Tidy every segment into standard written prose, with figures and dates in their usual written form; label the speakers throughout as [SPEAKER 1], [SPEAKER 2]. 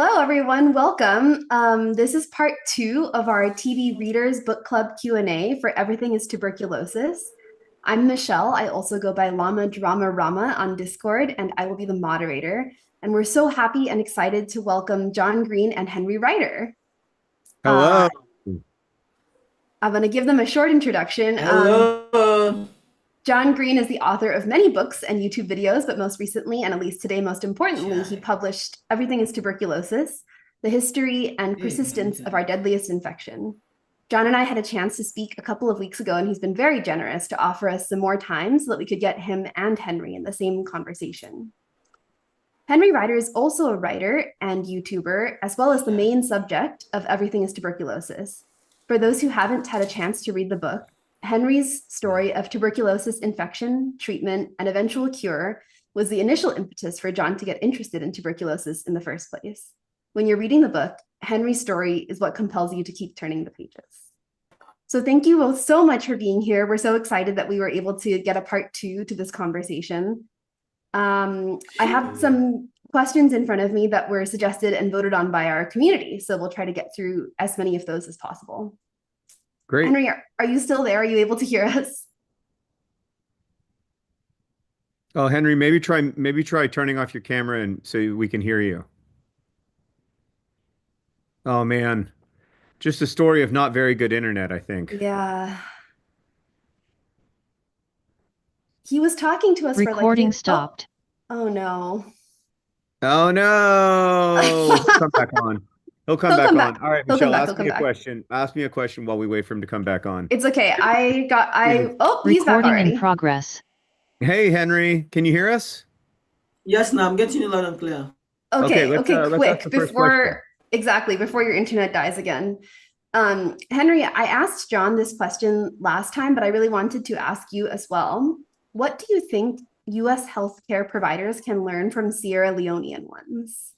[SPEAKER 1] Hello, everyone. Welcome. This is part 2 of our TBReaders book club Q&A for Everything is Tuberculosis. I'm Michelle. I also go by Llama Drama Rama on Discord, and I will be the moderator. And we're so happy and excited to welcome John Green and Henry Reider.
[SPEAKER 2] Hello.
[SPEAKER 1] I'm going to give them a short introduction.
[SPEAKER 3] Hello.
[SPEAKER 1] John Green is the author of many books and YouTube videos, but most recently, and at least today, most importantly, he published Everything is Tuberculosis, The History and Persistence of Our Deadliest Infection. John and I had a chance to speak a couple of weeks ago, and he's been very generous to offer us some more time so that we could get him and Henry in the same conversation. Henry Reider is also a writer and YouTuber, as well as the main subject of Everything is Tuberculosis. For those who haven't had a chance to read the book, Henry's story of tuberculosis infection, treatment, and eventual cure was the initial impetus for John to get interested in tuberculosis in the first place. When you're reading the book, Henry's story is what compels you to keep turning the pages. So thank you both so much for being here. We're so excited that we were able to get a part 2 to this conversation. I have some questions in front of me that were suggested and voted on by our community, so we'll try to get through as many of those as possible.
[SPEAKER 2] Great.
[SPEAKER 1] Henry, are you still there? Are you able to hear us?
[SPEAKER 2] Oh, Henry, maybe try turning off your camera and so we can hear you. Oh man. Just a story of not very good internet, I think.
[SPEAKER 1] Yeah. He was talking to us for like
[SPEAKER 4] recording stopped.
[SPEAKER 1] Oh no.
[SPEAKER 2] Oh no. He'll come back on. He'll come back on. All right, Michelle, ask me a question. Ask me a question while we wait for him to come back on.
[SPEAKER 1] It's okay. Oh, he's back already.
[SPEAKER 4] Recording in progress.
[SPEAKER 2] Hey, Henry, can you hear us?
[SPEAKER 3] Yes, now I'm getting you loud and clear.
[SPEAKER 1] Okay,
[SPEAKER 2] let's
[SPEAKER 1] quick, before your internet dies again. Henry, I asked John this question last time, but I really wanted to ask you as well. What do you think US healthcare providers can learn from Sierra Leonean ones?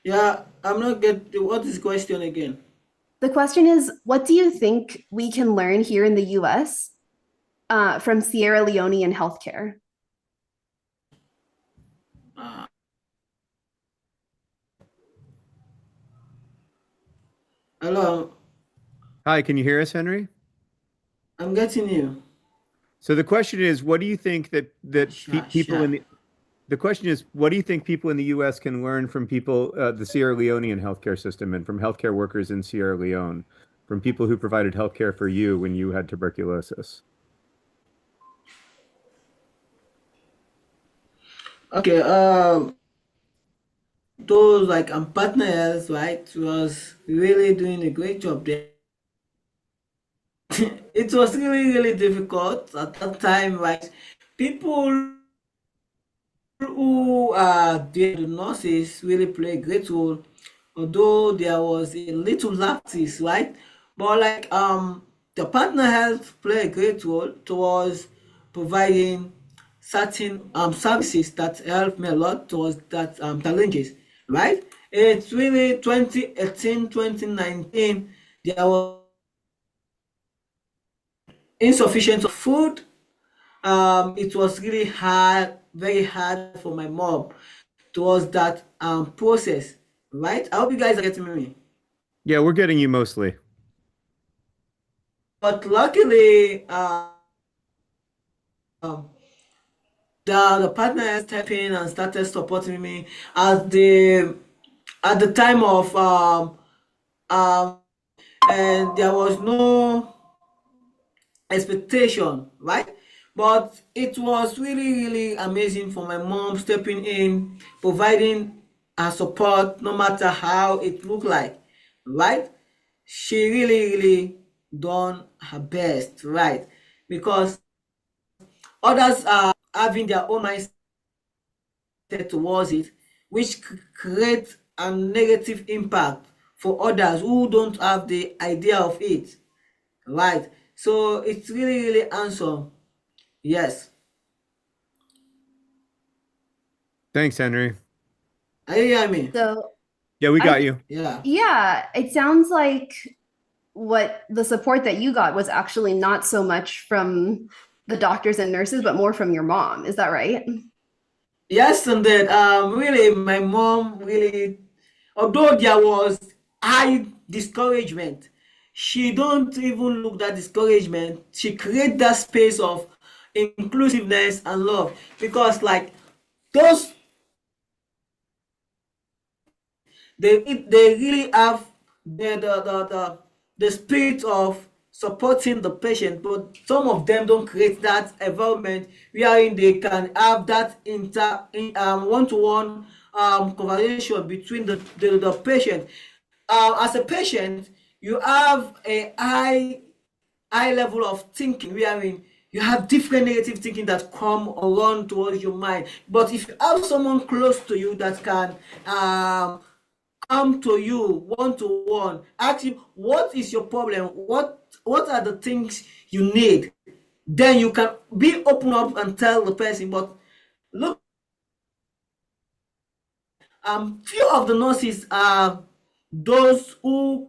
[SPEAKER 3] Yeah, I'm not getting what is the question again?
[SPEAKER 1] The question is, what do you think we can learn here in the US from Sierra Leonean healthcare?
[SPEAKER 3] Hello.
[SPEAKER 2] Hi, can you hear us, Henry?
[SPEAKER 3] I'm getting you.
[SPEAKER 2] So the question is, what do you think that people in the question is, what do you think people in the U.S. can learn from people, the Sierra Leonean healthcare system and from healthcare workers in Sierra Leone, from people who provided healthcare for you when you had tuberculosis?
[SPEAKER 3] Okay, those like partners, right, was really doing a great job there. It was really difficult at that time, right? People who are the nurses really play a great role, although there was a little lapses, right? But like the partner health play a great role towards providing certain services that helped me a lot towards that challenges, right? It's really 2018, 2019, there was insufficient food. It was really hard, very hard for my mom towards that process, right? I hope you guys are getting me.
[SPEAKER 2] Yeah, we're getting you mostly.
[SPEAKER 3] But luckily, the partner stepped in and started supporting me at the time of and there was no expectation, right? But it was really amazing for my mom stepping in, providing her support no matter how it looked like, right? She really done her best, right? Because others are having their own mindset towards it, which create a negative impact for others who don't have the idea of it, right? So it's really handsome. Yes.
[SPEAKER 2] Thanks, Henry.
[SPEAKER 3] Are you hearing me?
[SPEAKER 1] So
[SPEAKER 2] Yeah, we got you.
[SPEAKER 3] Yeah.
[SPEAKER 1] Yeah, it sounds like what the support that you got was actually not so much from the doctors and nurses, but more from your mom. Is that right?
[SPEAKER 3] Yes, and then really, my mom really, although there was high discouragement, she don't even look that discouragement. She create that space of inclusiveness and love, because like those, they really have the spirit of supporting the patient, but some of them don't create that environment wherein they can have that one-to-one conversation between the patient. As a patient, you have a high level of thinking wherein you have different negative thinking that come around towards your mind. But if you have someone close to you that can come to you one to one, ask you what is your problem, what are the things you need, then you can be open up and tell the person. But look, few of the nurses are those who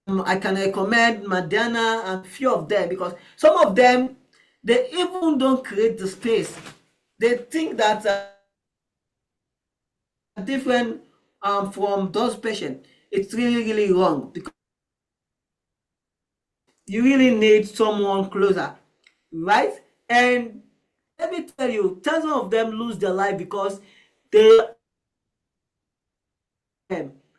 [SPEAKER 3] I can recommend Madana and few of them, because some of them, they even don't create the space. They think that different from those patients. It's really wrong, because you really need someone closer, right? And let me tell you, thousands of them lose their life because they,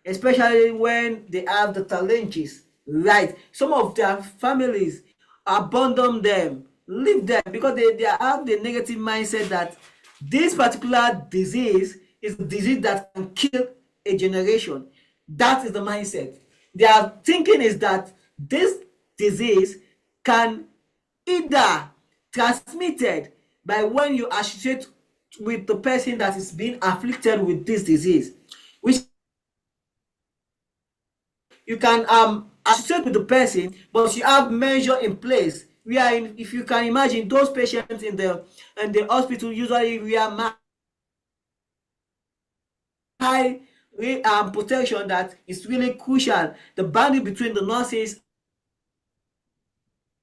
[SPEAKER 3] especially when they have the challenges, right? Some of their families abandon them, leave them, because they have the negative mindset that this particular disease is a disease that can kill a generation. That is the mindset. Their thinking is that this disease can either transmitted by when you associate with the person that is being afflicted with this disease, which you can associate with the person, but you have measure in place. If you can imagine, those patients in the hospital usually wear high protection that is really crucial. The boundary between the nurses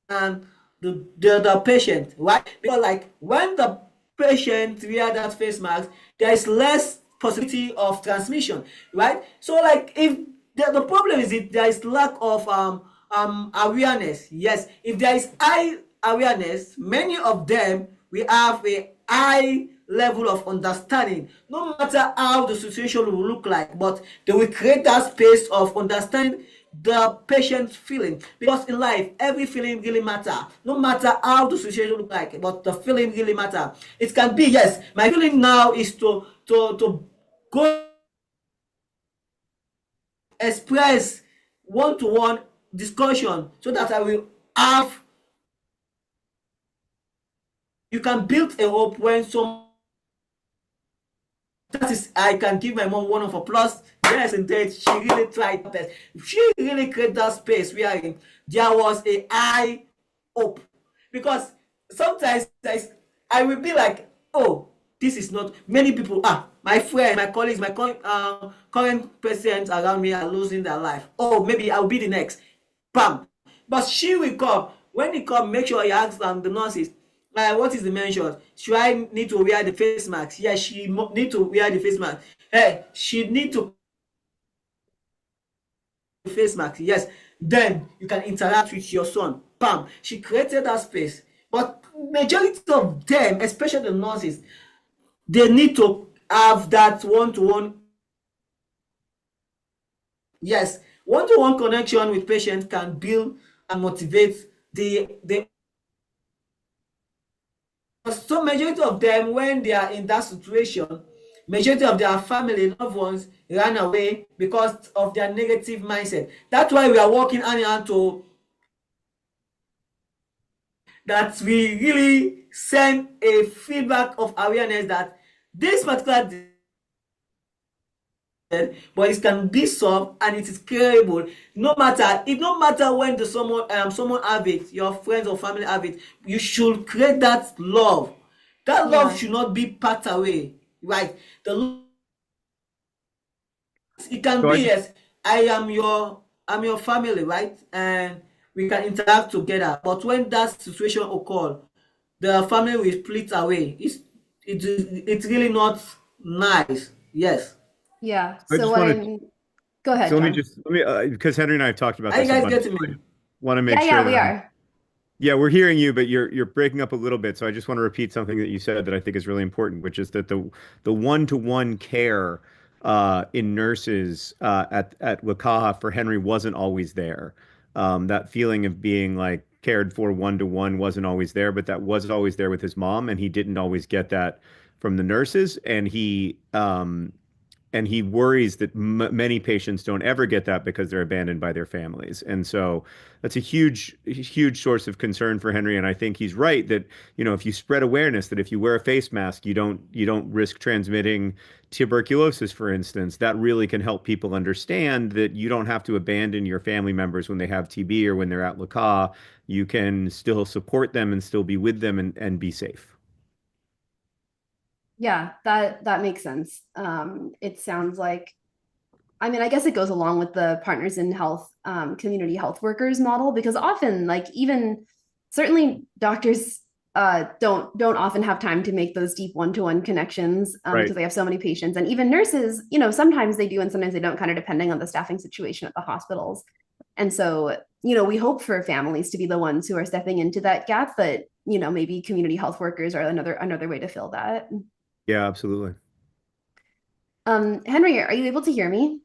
[SPEAKER 3] and the patient, right? Because like when the patient wear that face mask, there is less possibility of transmission, right? So like if the problem is if there is lack of awareness. Yes, if there is high awareness, many of them will have a high level of understanding, no matter how the situation will look like, but they will create that space of understanding the patient's feeling, because in life every feeling really matter, no matter how the situation look like, but the feeling really matter. It can be, yes, my feeling now is to go express one-to-one discussion so that I will have, you can build a hope when some, that is, I can give my mom one of applause. Yes, indeed, she really tried her best. She really created that space where there was a high hope. Because sometimes I will be like, oh, this is not, many people, my friends, my colleagues, my current patients around me are losing their life. Oh, maybe I'll be the next. Bam. But she will come. When he come, make sure you ask the nurses, what is the mention? Should I need to wear the face mask? Yes, she need to wear the face mask. Hey, she need to face mask. Yes, then you can interact with your son. Bam. She created that space. But majority of them, especially the nurses, they need to have that one-to-one. Yes, one-to-one connection with patients can build and motivate the so majority of them, when they are in that situation, majority of their family loved ones ran away because of their negative mindset. That's why we are working hand in hand to that we really send a feedback of awareness that this particular, but it can be solved and it is curable. No matter when someone have it, your friends or family have it, you should create that love. That love should not be packed away, right? It can be, yes, I am your I'm your family, right? And we can interact together. But when that situation occurs, the family will split away. It's really not nice. Yes.
[SPEAKER 1] Yeah.
[SPEAKER 2] I
[SPEAKER 1] So
[SPEAKER 2] just
[SPEAKER 1] what
[SPEAKER 2] want to,
[SPEAKER 1] I'm go ahead,
[SPEAKER 2] so
[SPEAKER 1] John.
[SPEAKER 2] let me, because Henry and I have talked about
[SPEAKER 3] Are you
[SPEAKER 2] this a
[SPEAKER 3] guys
[SPEAKER 2] bunch.
[SPEAKER 3] getting
[SPEAKER 2] I
[SPEAKER 3] me?
[SPEAKER 2] want to make
[SPEAKER 1] Yeah,
[SPEAKER 2] sure
[SPEAKER 1] yeah,
[SPEAKER 2] that
[SPEAKER 1] we are.
[SPEAKER 2] yeah, we're hearing you, but you're breaking up a little bit. So I just want to repeat something that you said that I think is really important, which is that the one-to-one care in nurses at Wakaha for Henry wasn't always there. That feeling of being like cared for one-to-one wasn't always there, but that was always there with his mom, and he didn't always get that from the nurses, and he worries that many patients don't ever get that because they're abandoned by their families. And so that's a huge source of concern for Henry. And I think he's right that, if you spread awareness that if you wear a face mask, you don't risk transmitting tuberculosis, for instance, that really can help people understand that you don't have to abandon your family members when they have TB or when they're at LACA. You can still support them and still be with them and be safe.
[SPEAKER 1] Yeah, that makes sense. It sounds like, I mean, I guess it goes along with the Partners in Health, community health workers model, because often, like, even certainly doctors don't often have time to make those deep one-to-one connections,
[SPEAKER 2] Right.
[SPEAKER 1] because they have so many patients, and even nurses, sometimes they do and sometimes they don't, kind of depending on the staffing situation at the hospitals. And so, we hope for families to be the ones who are stepping into that gap, but maybe community health workers are another way to fill that.
[SPEAKER 2] Yeah, absolutely.
[SPEAKER 1] Henry, are you able to hear me?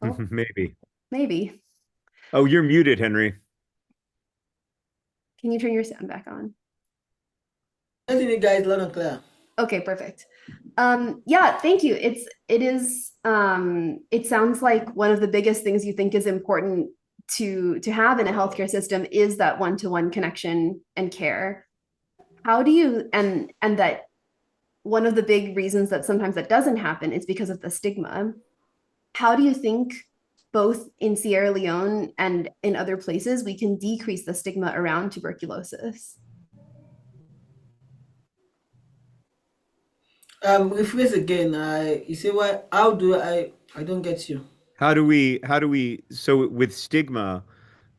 [SPEAKER 1] Oh,
[SPEAKER 2] Maybe.
[SPEAKER 1] maybe.
[SPEAKER 2] Oh, you're muted, Henry.
[SPEAKER 1] Can you turn your sound back on?
[SPEAKER 3] I think you guys loud and clear.
[SPEAKER 1] Okay, perfect. Yeah, thank you. It sounds like one of the biggest things you think is important to have in a healthcare system is that one-to-one connection and care. How do you, and that one of the big reasons that sometimes that doesn't happen is because of the stigma. How do you think both in Sierra Leone and in other places we can decrease the stigma around tuberculosis?
[SPEAKER 3] Rephrase again. You say what? How do I don't get you.
[SPEAKER 2] So with stigma,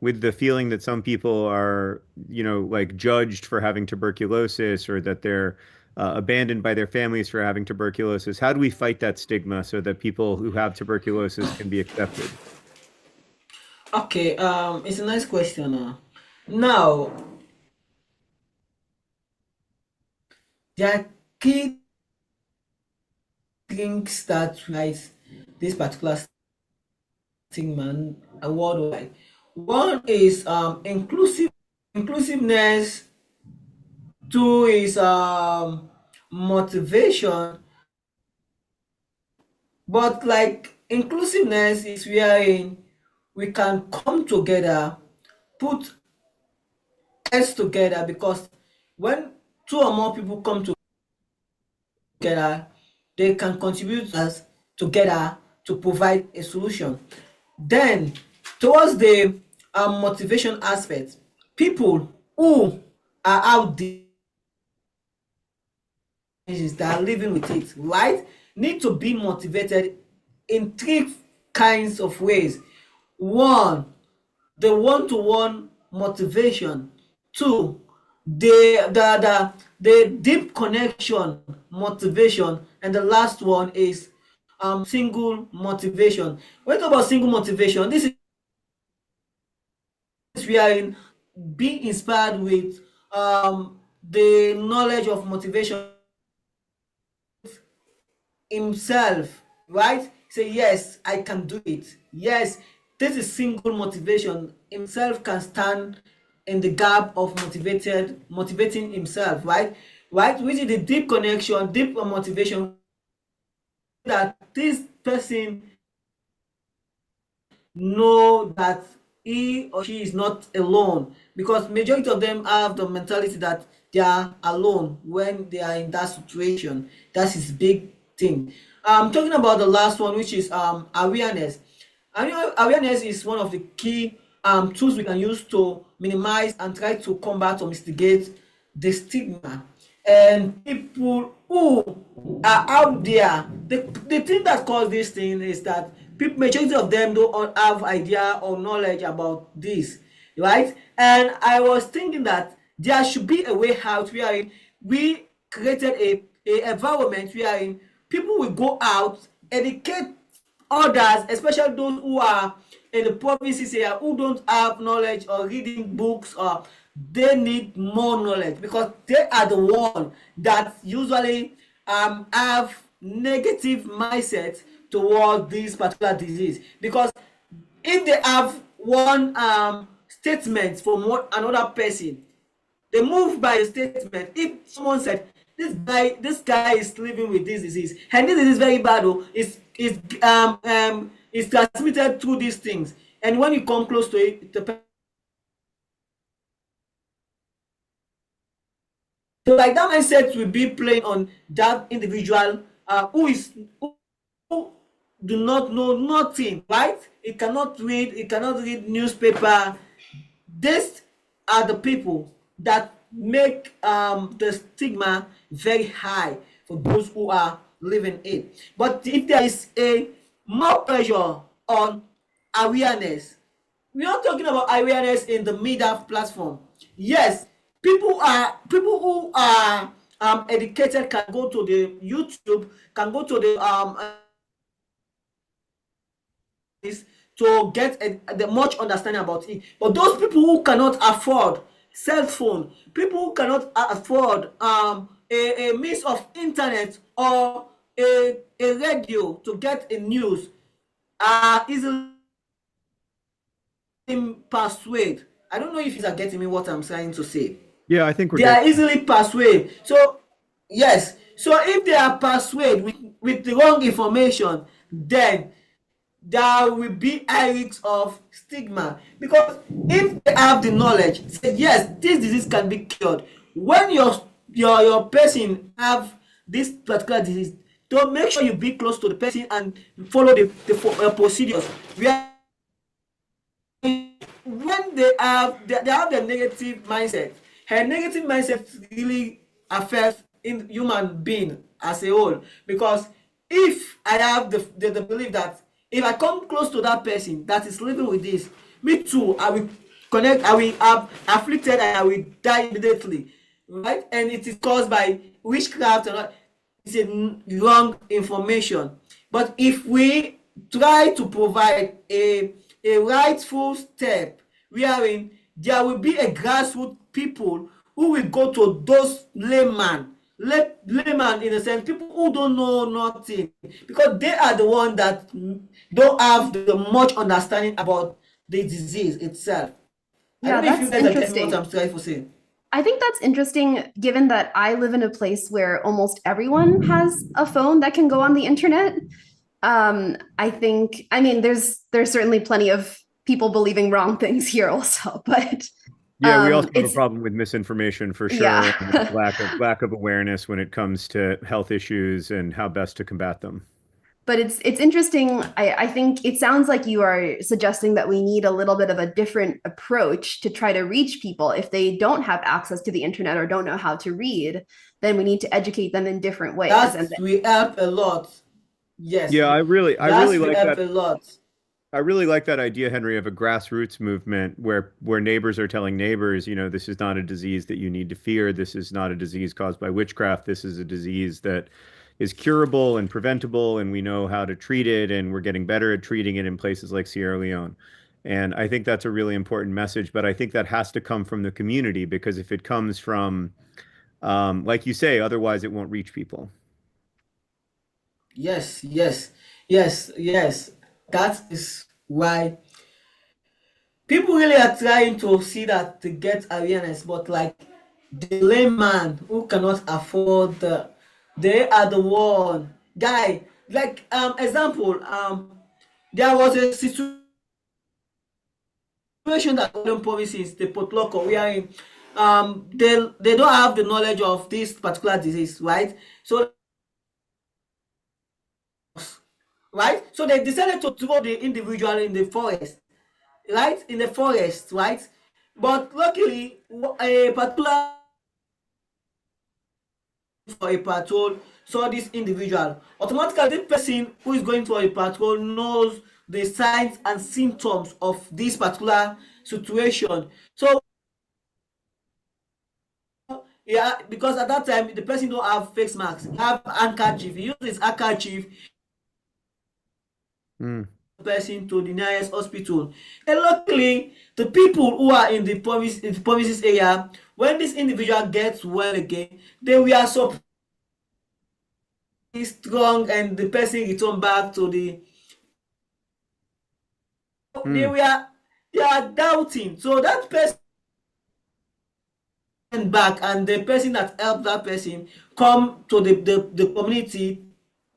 [SPEAKER 2] with the feeling that some people are, like judged for having tuberculosis or that they're abandoned by their families for having tuberculosis, how do we fight that stigma so that people who have tuberculosis can be accepted?
[SPEAKER 3] Okay. It's a nice question. Now, there are key things that rise this particular stigma worldwide. One is inclusiveness. Two is motivation. But like inclusiveness is wherein we can come together, put heads together, because when two or more people come together, they can contribute as together to provide a solution. Then, towards the motivation aspect, people who are out there that are living with it, right, need to be motivated in three kinds of ways. One, the one-to-one motivation. Two, the deep connection motivation. And the last one is single motivation. When we talk about single motivation, this is wherein being inspired with the knowledge of motivation himself, right? Say, yes, I can do it. Yes, this is single motivation. Himself can stand in the gap of motivating himself, right? Right? Which is the deep connection, deep motivation that this person know that he or she is not alone, because majority of them have the mentality that they are alone when they are in that situation. That's his big thing. Talking about the last one, which is awareness. And awareness is one of the key tools we can use to minimize and try to combat or mitigate the stigma. and people who are out there. The thing that caused this thing is that people, majority of them don't have idea or knowledge about this, right? And I was thinking that there should be a way out wherein we created a environment wherein people will go out, educate others, especially those who are in the provinces here who don't have knowledge or reading books, or they need more knowledge because they are the one that usually have negative mindset towards this particular disease. Because if they have one statement from another person, they move by a statement. If someone said this guy is living with this disease, and this disease is very bad, oh, it's transmitted through these things, and when you come close to it, so like that mindset will be playing on that individual who do not know nothing, right? It cannot read newspaper. These are the people that make the stigma very high for those who are living it. But if there is a more pressure on awareness, we are talking about awareness in the media platform. Yes, people who are educated can go to the YouTube, can go to the to get the much understanding about it. But those people who cannot afford cell phone, people who cannot afford a means of internet or a radio to get a news, are easily persuaded. I don't know if you are getting me what I'm trying to say.
[SPEAKER 2] Yeah, I think
[SPEAKER 3] they are easily persuaded. So yes, so if they are persuaded with the wrong information, then there will be high risk of stigma. Because if they have the knowledge, say yes, this disease can be cured. When your person have this particular disease, don't make sure you be close to the person and follow the procedures. When they have the negative mindset, her negative mindset really affects in human being as a whole. Because if I have the belief that if I come close to that person that is living with this, me too, I will connect, I will have afflicted, and I will die immediately, right? And it is caused by witchcraft and it's a wrong information. But if we try to provide a rightful step wherein there will be a grassroots people who will go to those layman in a sense, people who don't know nothing, because they are the ones that don't have the much understanding about the disease itself.
[SPEAKER 1] Yeah, that's interesting.
[SPEAKER 3] What I'm trying to say.
[SPEAKER 1] I think that's interesting, given that I live in a place where almost everyone has a phone that can go on the internet. I mean, there's certainly plenty of people believing wrong things here also, but
[SPEAKER 2] yeah, we also have a problem with misinformation for sure.
[SPEAKER 1] Yeah.
[SPEAKER 2] And lack of awareness when it comes to health issues and how best to combat them.
[SPEAKER 1] But it's interesting. I think it sounds like you are suggesting that we need a little bit of a different approach to try to reach people. If they don't have access to the internet or don't know how to read, then we need to educate them in different ways.
[SPEAKER 3] We help a lot. Yes.
[SPEAKER 2] Yeah, I really like that.
[SPEAKER 3] A lot.
[SPEAKER 2] I really like that idea, Henry, of a grassroots movement where neighbors are telling neighbors, this is not a disease that you need to fear. This is not a disease caused by witchcraft. This is a disease that is curable and preventable, and we know how to treat it, and we're getting better at treating it in places like Sierra Leone. And I think that's a really important message, but I think that has to come from the community, because if it comes from, like you say, otherwise it won't reach people.
[SPEAKER 3] Yes. That is why people really are trying to see that to get awareness, but like the layman who cannot afford they are the one guy. Like example, there was a situation that Golden provinces, the Potloko, wherein they don't have the knowledge of this particular disease, right? So they decided to throw the individual in the forest, right? In the forest, right? But luckily, a particular for a patrol saw this individual, automatically the person who is going for a patrol knows the signs and symptoms of this particular situation. So yeah, because at that time the person don't have face masks, he have handkerchief. He uses his handkerchief person to the nearest hospital. And luckily, the people who are in the provinces area, when this individual gets well again, they were so strong, and the person returned back to the. They are doubting. So that person back, and the person that helped that person come to the community,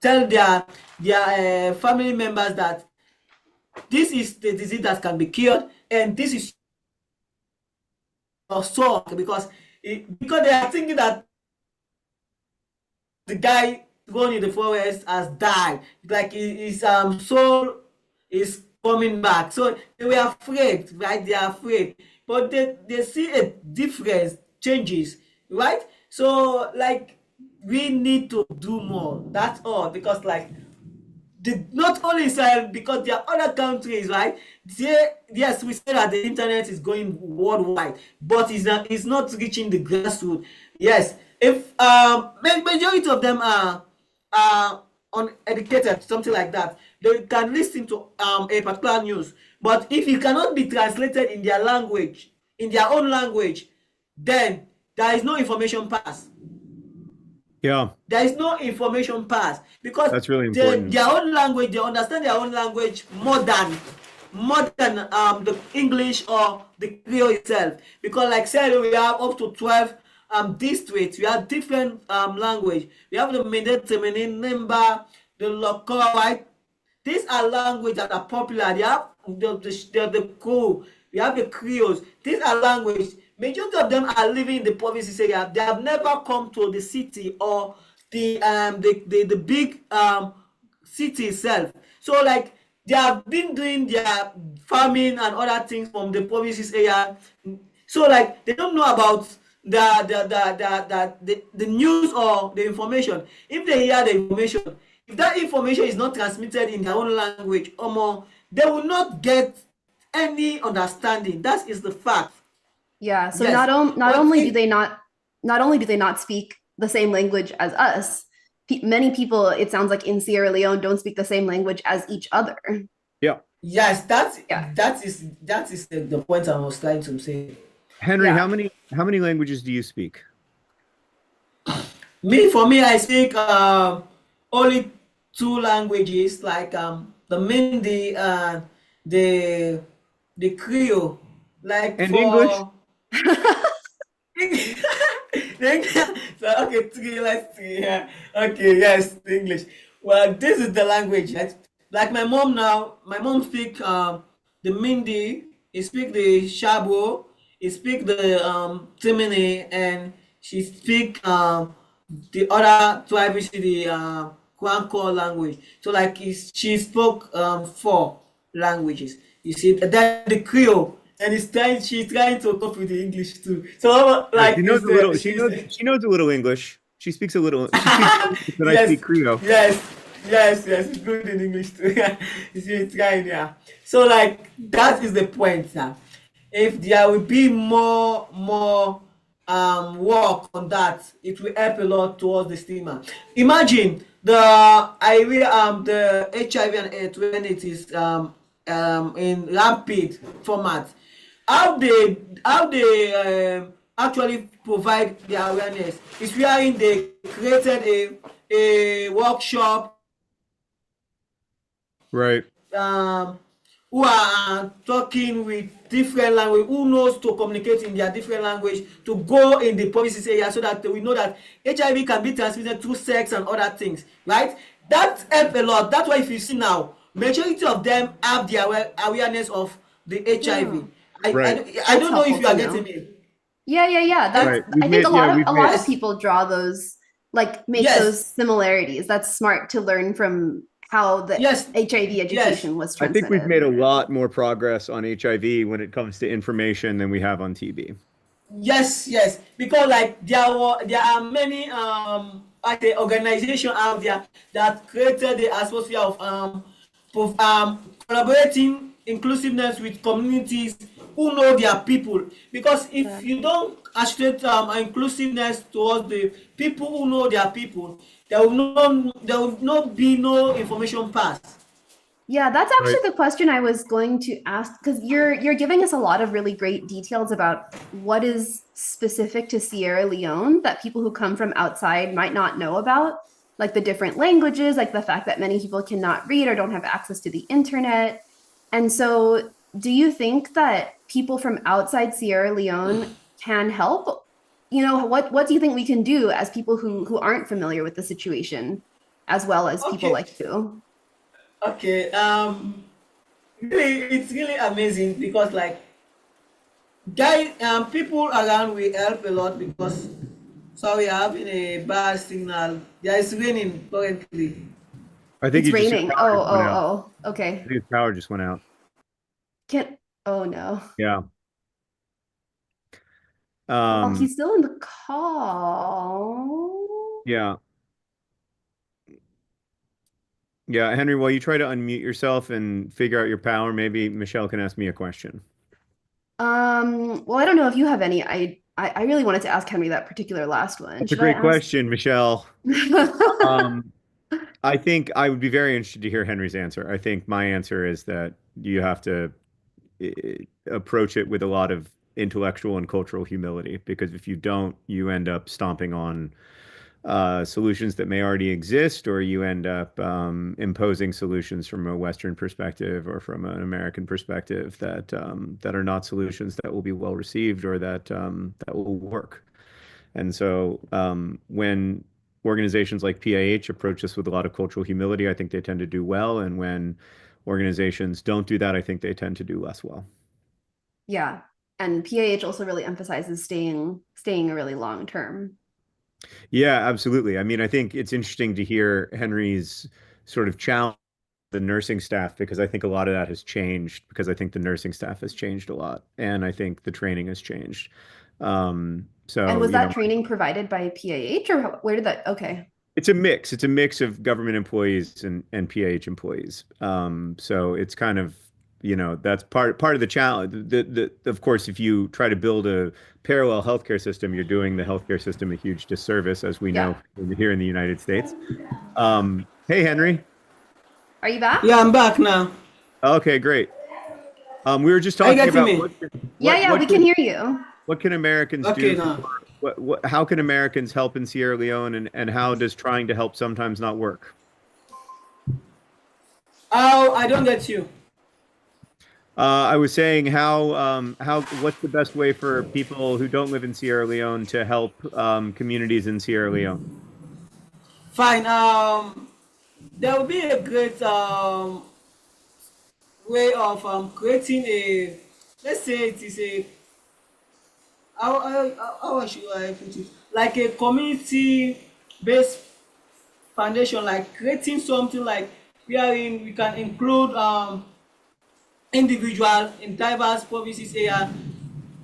[SPEAKER 3] tell their family members that this is the disease that can be cured, and this is your soul, because they are thinking that the guy going in the forest has died, like his soul is coming back. So they were afraid, right? They are afraid, but they see a difference, changes, right? So like we need to do more. That's all, because like not only Israel, because there are other countries, right? Yes, we say that the internet is going worldwide, but it's not reaching the grassroots. Yes, if majority of them are uneducated, something like that, they can listen to a particular news. But if it cannot be translated in their language, in their own language, then there is no information pass.
[SPEAKER 2] Yeah,
[SPEAKER 3] there is no information pass, because
[SPEAKER 2] that's really important.
[SPEAKER 3] Their own language, they understand their own language more than the English or the Creole itself. Because like said, we have up to 12 districts. We have different language. We have the Mediterranean, Nemba, the local, right? These are languages that are popular. They have the Creole. We have the Creoles. These are languages. Majority of them are living in the provinces area. They have never come to the city or the big city itself. So like they have been doing their farming and other things from the provinces area. So like they don't know about the news or the information. If they hear the information, if that information is not transmitted in their own language or more, they will not get any understanding. That is the fact.
[SPEAKER 1] Yeah. So
[SPEAKER 3] Yes.
[SPEAKER 1] not only do they not speak the same language as us, many people, it sounds like in Sierra Leone, don't speak the same language as each other.
[SPEAKER 2] Yeah.
[SPEAKER 3] Yes, that is the point I was trying to say.
[SPEAKER 2] Henry,
[SPEAKER 1] Yeah.
[SPEAKER 2] how many languages do you speak?
[SPEAKER 3] For me, I speak only 2 languages, like the Mindi and the Creole. Like
[SPEAKER 2] And
[SPEAKER 3] for
[SPEAKER 2] English?
[SPEAKER 3] So okay, 3, let's see. Yeah. Okay, yes, English. Well, this is the language. Right? Like my mom speak the Mindi, he speak the Shabo, he speak the Timini, and she speak the other tribes, the Kwanko language. So like she spoke 4 languages. You see, then the Creole. And she's trying to cope with the English too. So like
[SPEAKER 2] she knows a little English. She speaks a little. She speaks when I speak Creole.
[SPEAKER 3] Yes, it's good in English too. It's trying, yeah. So like that is the point now. If there will be more work on that, it will help a lot towards the stigma. Imagine the HIV and AIDS when it is in rapid format. How they actually provide the awareness is wherein they created a workshop,
[SPEAKER 2] right?
[SPEAKER 3] Who are talking with different language, who knows to communicate in their different language, to go in the provinces area, so that we know that HIV can be transmitted through sex and other things, right? That help a lot. That's why if you see now, majority of them have the awareness of the HIV. I don't know if you are getting me.
[SPEAKER 1] Yeah. That's
[SPEAKER 2] Right.
[SPEAKER 1] I think a lot of people draw those, like make those similarities. That's smart to learn from how the HIV education was transmitted.
[SPEAKER 2] I think we've made a lot more progress on HIV when it comes to information than we have on TB.
[SPEAKER 3] yes, because like there are many like the organization out there that created the atmosphere of collaborating inclusiveness with communities who know their people. Because if you don't associate inclusiveness towards the people who know their people, there will not be no information pass.
[SPEAKER 1] Yeah, that's
[SPEAKER 2] Right.
[SPEAKER 1] actually the question I was going to ask, because you're giving us a lot of really great details about what is specific to Sierra Leone that people who come from outside might not know about, like the different languages, like the fact that many people cannot read or don't have access to the internet. And so, do you think that people from outside Sierra Leone can help? You know, what do you think we can do as people who aren't familiar with the situation, as well as people
[SPEAKER 3] Okay,
[SPEAKER 1] like you?
[SPEAKER 3] okay. Really, it's really amazing because like people around will help a lot because sorry, I'm having a bad signal. There is raining currently.
[SPEAKER 2] I think
[SPEAKER 1] It's
[SPEAKER 2] your
[SPEAKER 1] raining.
[SPEAKER 2] power
[SPEAKER 1] Oh,
[SPEAKER 2] just went out.
[SPEAKER 1] oh, oh.
[SPEAKER 2] I
[SPEAKER 1] Okay.
[SPEAKER 2] think his power just went out.
[SPEAKER 1] Can't. Oh no.
[SPEAKER 2] Yeah.
[SPEAKER 1] Well,
[SPEAKER 2] Um,
[SPEAKER 1] he's still in the call.
[SPEAKER 2] yeah. Yeah. Henry, while you try to unmute yourself and figure out your power, maybe Michelle can ask me a question.
[SPEAKER 1] Well, I don't know if you have any. I really wanted to ask Henry that particular last one.
[SPEAKER 2] That's a
[SPEAKER 1] Should I
[SPEAKER 2] great
[SPEAKER 1] ask?
[SPEAKER 2] question, Michelle. Um, I think I would be very interested to hear Henry's answer. I think my answer is that you have to approach it with a lot of intellectual and cultural humility, because if you don't, you end up stomping on solutions that may already exist, or you end up imposing solutions from a Western perspective or from an American perspective that are not solutions that will be well received or that will work. And so when organizations like PIH approach this with a lot of cultural humility, I think they tend to do well. And when organizations don't do that, I think they tend to do less well.
[SPEAKER 1] Yeah. And PAH also really emphasizes staying a really long term.
[SPEAKER 2] Yeah, absolutely. I mean, I think it's interesting to hear Henry's sort of challenge the nursing staff, because I think a lot of that has changed, because I think the nursing staff has changed a lot, and I think the training has changed.
[SPEAKER 1] And
[SPEAKER 2] So,
[SPEAKER 1] was that training provided by PAH or where did that? Okay.
[SPEAKER 2] it's a mix. It's a mix of government employees and PIH employees. So it's kind of, that's part of the challenge. Of course, if you try to build a parallel healthcare system, you're doing the healthcare system a huge disservice, as we know
[SPEAKER 1] Yeah.
[SPEAKER 2] here in the United States. Hey, Henry.
[SPEAKER 1] Are you back?
[SPEAKER 3] Yeah, I'm back now.
[SPEAKER 2] Okay, great. We were just
[SPEAKER 3] Are you
[SPEAKER 2] talking
[SPEAKER 3] getting
[SPEAKER 2] about
[SPEAKER 3] me?
[SPEAKER 1] Yeah, yeah, we can hear you.
[SPEAKER 2] what can Americans
[SPEAKER 3] Okay,
[SPEAKER 2] do
[SPEAKER 3] now.
[SPEAKER 2] for how can Americans help in Sierra Leone, and how does trying to help sometimes not work?
[SPEAKER 3] Oh, I don't get you.
[SPEAKER 2] I was saying what's the best way for people who don't live in Sierra Leone to help communities in Sierra Leone?
[SPEAKER 3] Fine. There will be a great way of creating a, let's say it is a, how should I put it? Like a community based foundation, like creating something like wherein we can include individual in diverse provinces here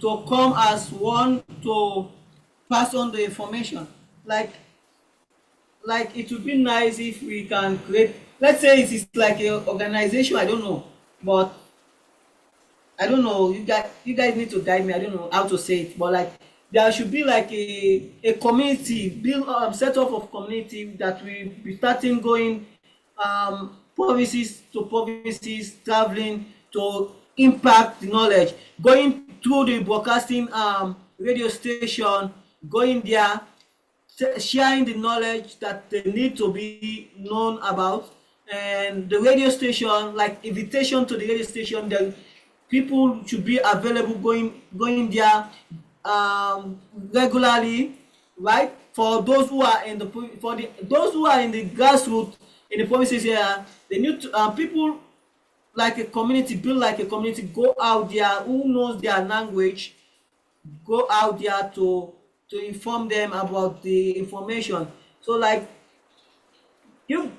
[SPEAKER 3] to come as one to pass on the information. Like it would be nice if we can create, let's say it is like a organization, I don't know, but I don't know, you guys need to guide me, I don't know how to say it, but like there should be like a community build set up of community that will be starting going provinces to provinces, traveling to impact the knowledge, going through the broadcasting radio station, going there, sharing the knowledge that they need to be known about. And the radio station, like invitation to the radio station, the people should be available going there regularly, right? For those who are in the those who are in the grassroots in the provinces here, they need to people like a community, build like a community, go out there, who knows their language, go out there to inform them about the information. So like you,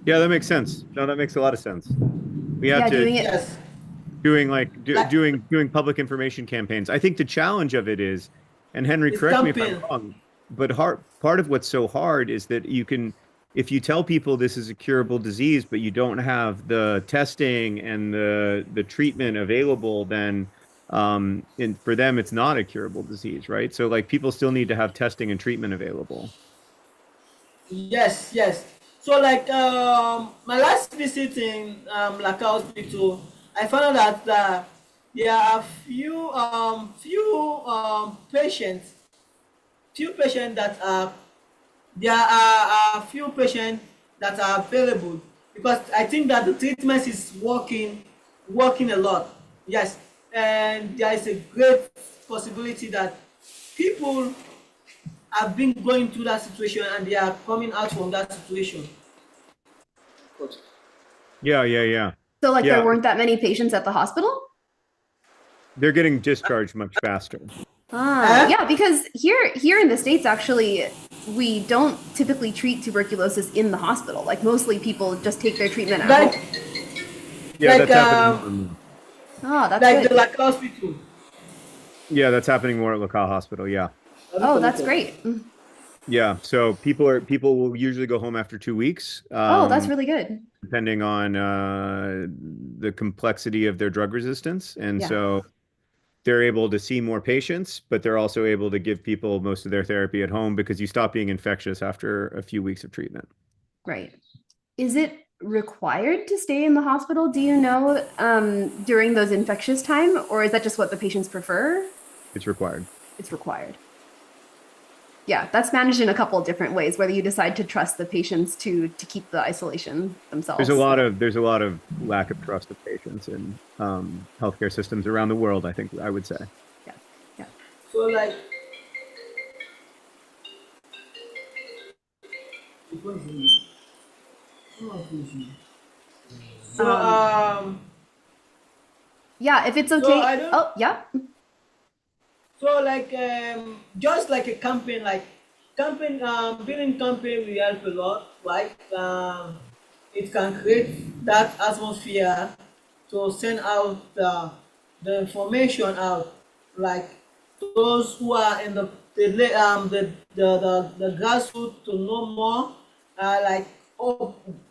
[SPEAKER 2] Yeah, that makes sense. No, that makes a lot of sense. We have
[SPEAKER 1] Yeah,
[SPEAKER 2] to
[SPEAKER 1] doing it
[SPEAKER 3] yes, Like
[SPEAKER 2] doing public information campaigns. I think the challenge of it is, and Henry,
[SPEAKER 3] it's
[SPEAKER 2] correct me if I'm
[SPEAKER 3] campaign.
[SPEAKER 2] wrong, but part of what's so hard is that if you tell people this is a curable disease, but you don't have the testing and the treatment available, then and for them it's not a curable disease, right? So like people still need to have testing and treatment available.
[SPEAKER 3] Yes, yes. So like my last visit in Laka Hospital, I found out that there are few patients that are there are few patients that are available because I think that the treatment is working a lot. Yes, and there is a great possibility that people have been going through that situation and they are coming out from that situation.
[SPEAKER 2] Yeah.
[SPEAKER 1] So like there
[SPEAKER 2] Yeah,
[SPEAKER 1] weren't that many patients at the hospital?
[SPEAKER 2] they're getting discharged much faster.
[SPEAKER 1] Ah, yeah, because here in the States, actually, we don't typically treat tuberculosis in the hospital. Like mostly people just take their treatment at
[SPEAKER 3] Like
[SPEAKER 1] home.
[SPEAKER 2] Yeah,
[SPEAKER 3] like
[SPEAKER 2] that's happening.
[SPEAKER 1] Oh, that's
[SPEAKER 3] like the
[SPEAKER 1] good.
[SPEAKER 3] Laka Hospital.
[SPEAKER 2] Yeah, that's happening more at Lacale Hospital. Yeah.
[SPEAKER 1] Oh, that's great.
[SPEAKER 2] Yeah. So people will usually go home after 2 weeks,
[SPEAKER 1] Oh, that's really good.
[SPEAKER 2] depending on the complexity of their drug resistance. And
[SPEAKER 1] Yeah,
[SPEAKER 2] so they're able to see more patients, but they're also able to give people most of their therapy at home because you stop being infectious after a few weeks of treatment.
[SPEAKER 1] right. Is it required to stay in the hospital, do you know, during those infectious time, or is that just what the patients prefer?
[SPEAKER 2] It's required.
[SPEAKER 1] It's required. Yeah, that's managed in a couple of different ways, whether you decide to trust the patients to keep the isolation themselves.
[SPEAKER 2] There's a lot of lack of trust of patients in healthcare systems around the world, I would say.
[SPEAKER 1] Yeah.
[SPEAKER 3] So like so
[SPEAKER 1] Yeah, if it's
[SPEAKER 3] so
[SPEAKER 1] okay.
[SPEAKER 3] I don't
[SPEAKER 1] Oh, yeah.
[SPEAKER 3] so like just like a campaign building campaign will help a lot, right? It can create that atmosphere to send out the information out, like those who are in the grassroots to know more, like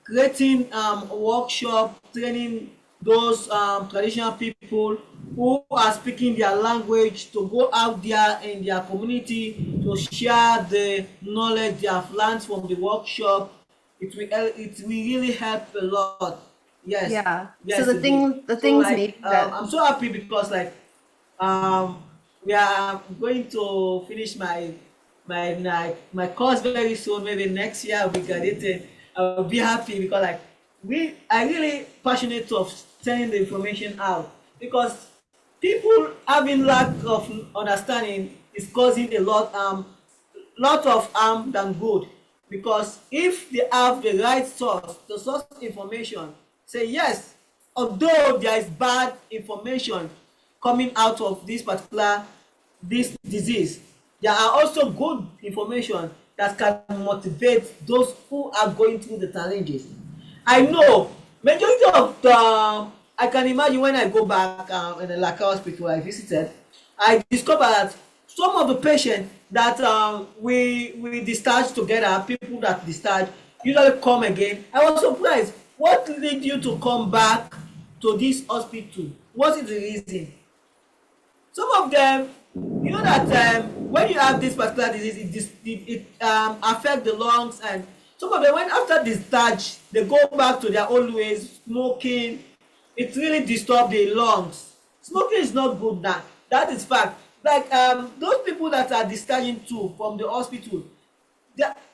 [SPEAKER 3] creating workshop training those traditional people who are speaking their language to go out there in their community to share the knowledge they have learned from the workshop. It will really help a lot. Yes,
[SPEAKER 1] Yeah. So
[SPEAKER 3] yes, it did.
[SPEAKER 1] the
[SPEAKER 3] So
[SPEAKER 1] things
[SPEAKER 3] like
[SPEAKER 1] maybe that
[SPEAKER 3] I'm so happy because like we are going to finish my course very soon. Maybe next year I'll be graduated. I'll be happy because like we are really passionate of sending the information out because people having lack of understanding is causing a lot of harm than good, because if they have the right source, the source information, say yes, although there is bad information coming out of this disease, there are also good information that can motivate those who are going through the challenges. I know majority of the I can imagine when I go back in the Laka hospital I visited, I discovered that some of the patients that we discharge together, people that discharge usually come again. I was surprised. What led you to come back to this hospital? What is the reason? Some of them, you know that when you have this particular disease, it affect the lungs, and some of them, when after discharge, they go back to their old ways, smoking. It really disturb the lungs. Smoking is not good now. That is fact. Like those people that are discharging too from the hospital,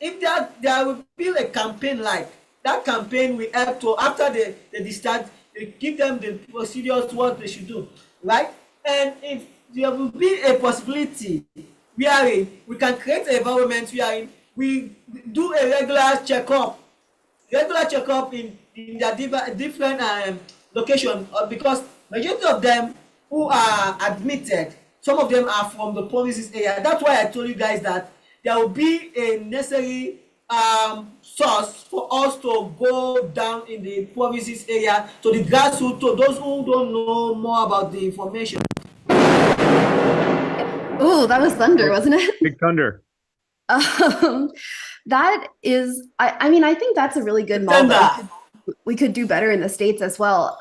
[SPEAKER 3] if there will be a campaign, like that campaign will help to, after they discharge, they give them the procedures what they should do, right? And if there will be a possibility wherein we can create an environment wherein we do a regular checkup in their different location, because majority of them who are admitted, some of them are from the provinces area. That's why I told you guys that there will be a necessary source for us to go down in the provinces area to the grassroots, to those who don't know more about the information.
[SPEAKER 1] Oh, that was thunder, wasn't it?
[SPEAKER 2] Big thunder.
[SPEAKER 1] That is, I mean, I think that's a really good model that we could do better in the States as well.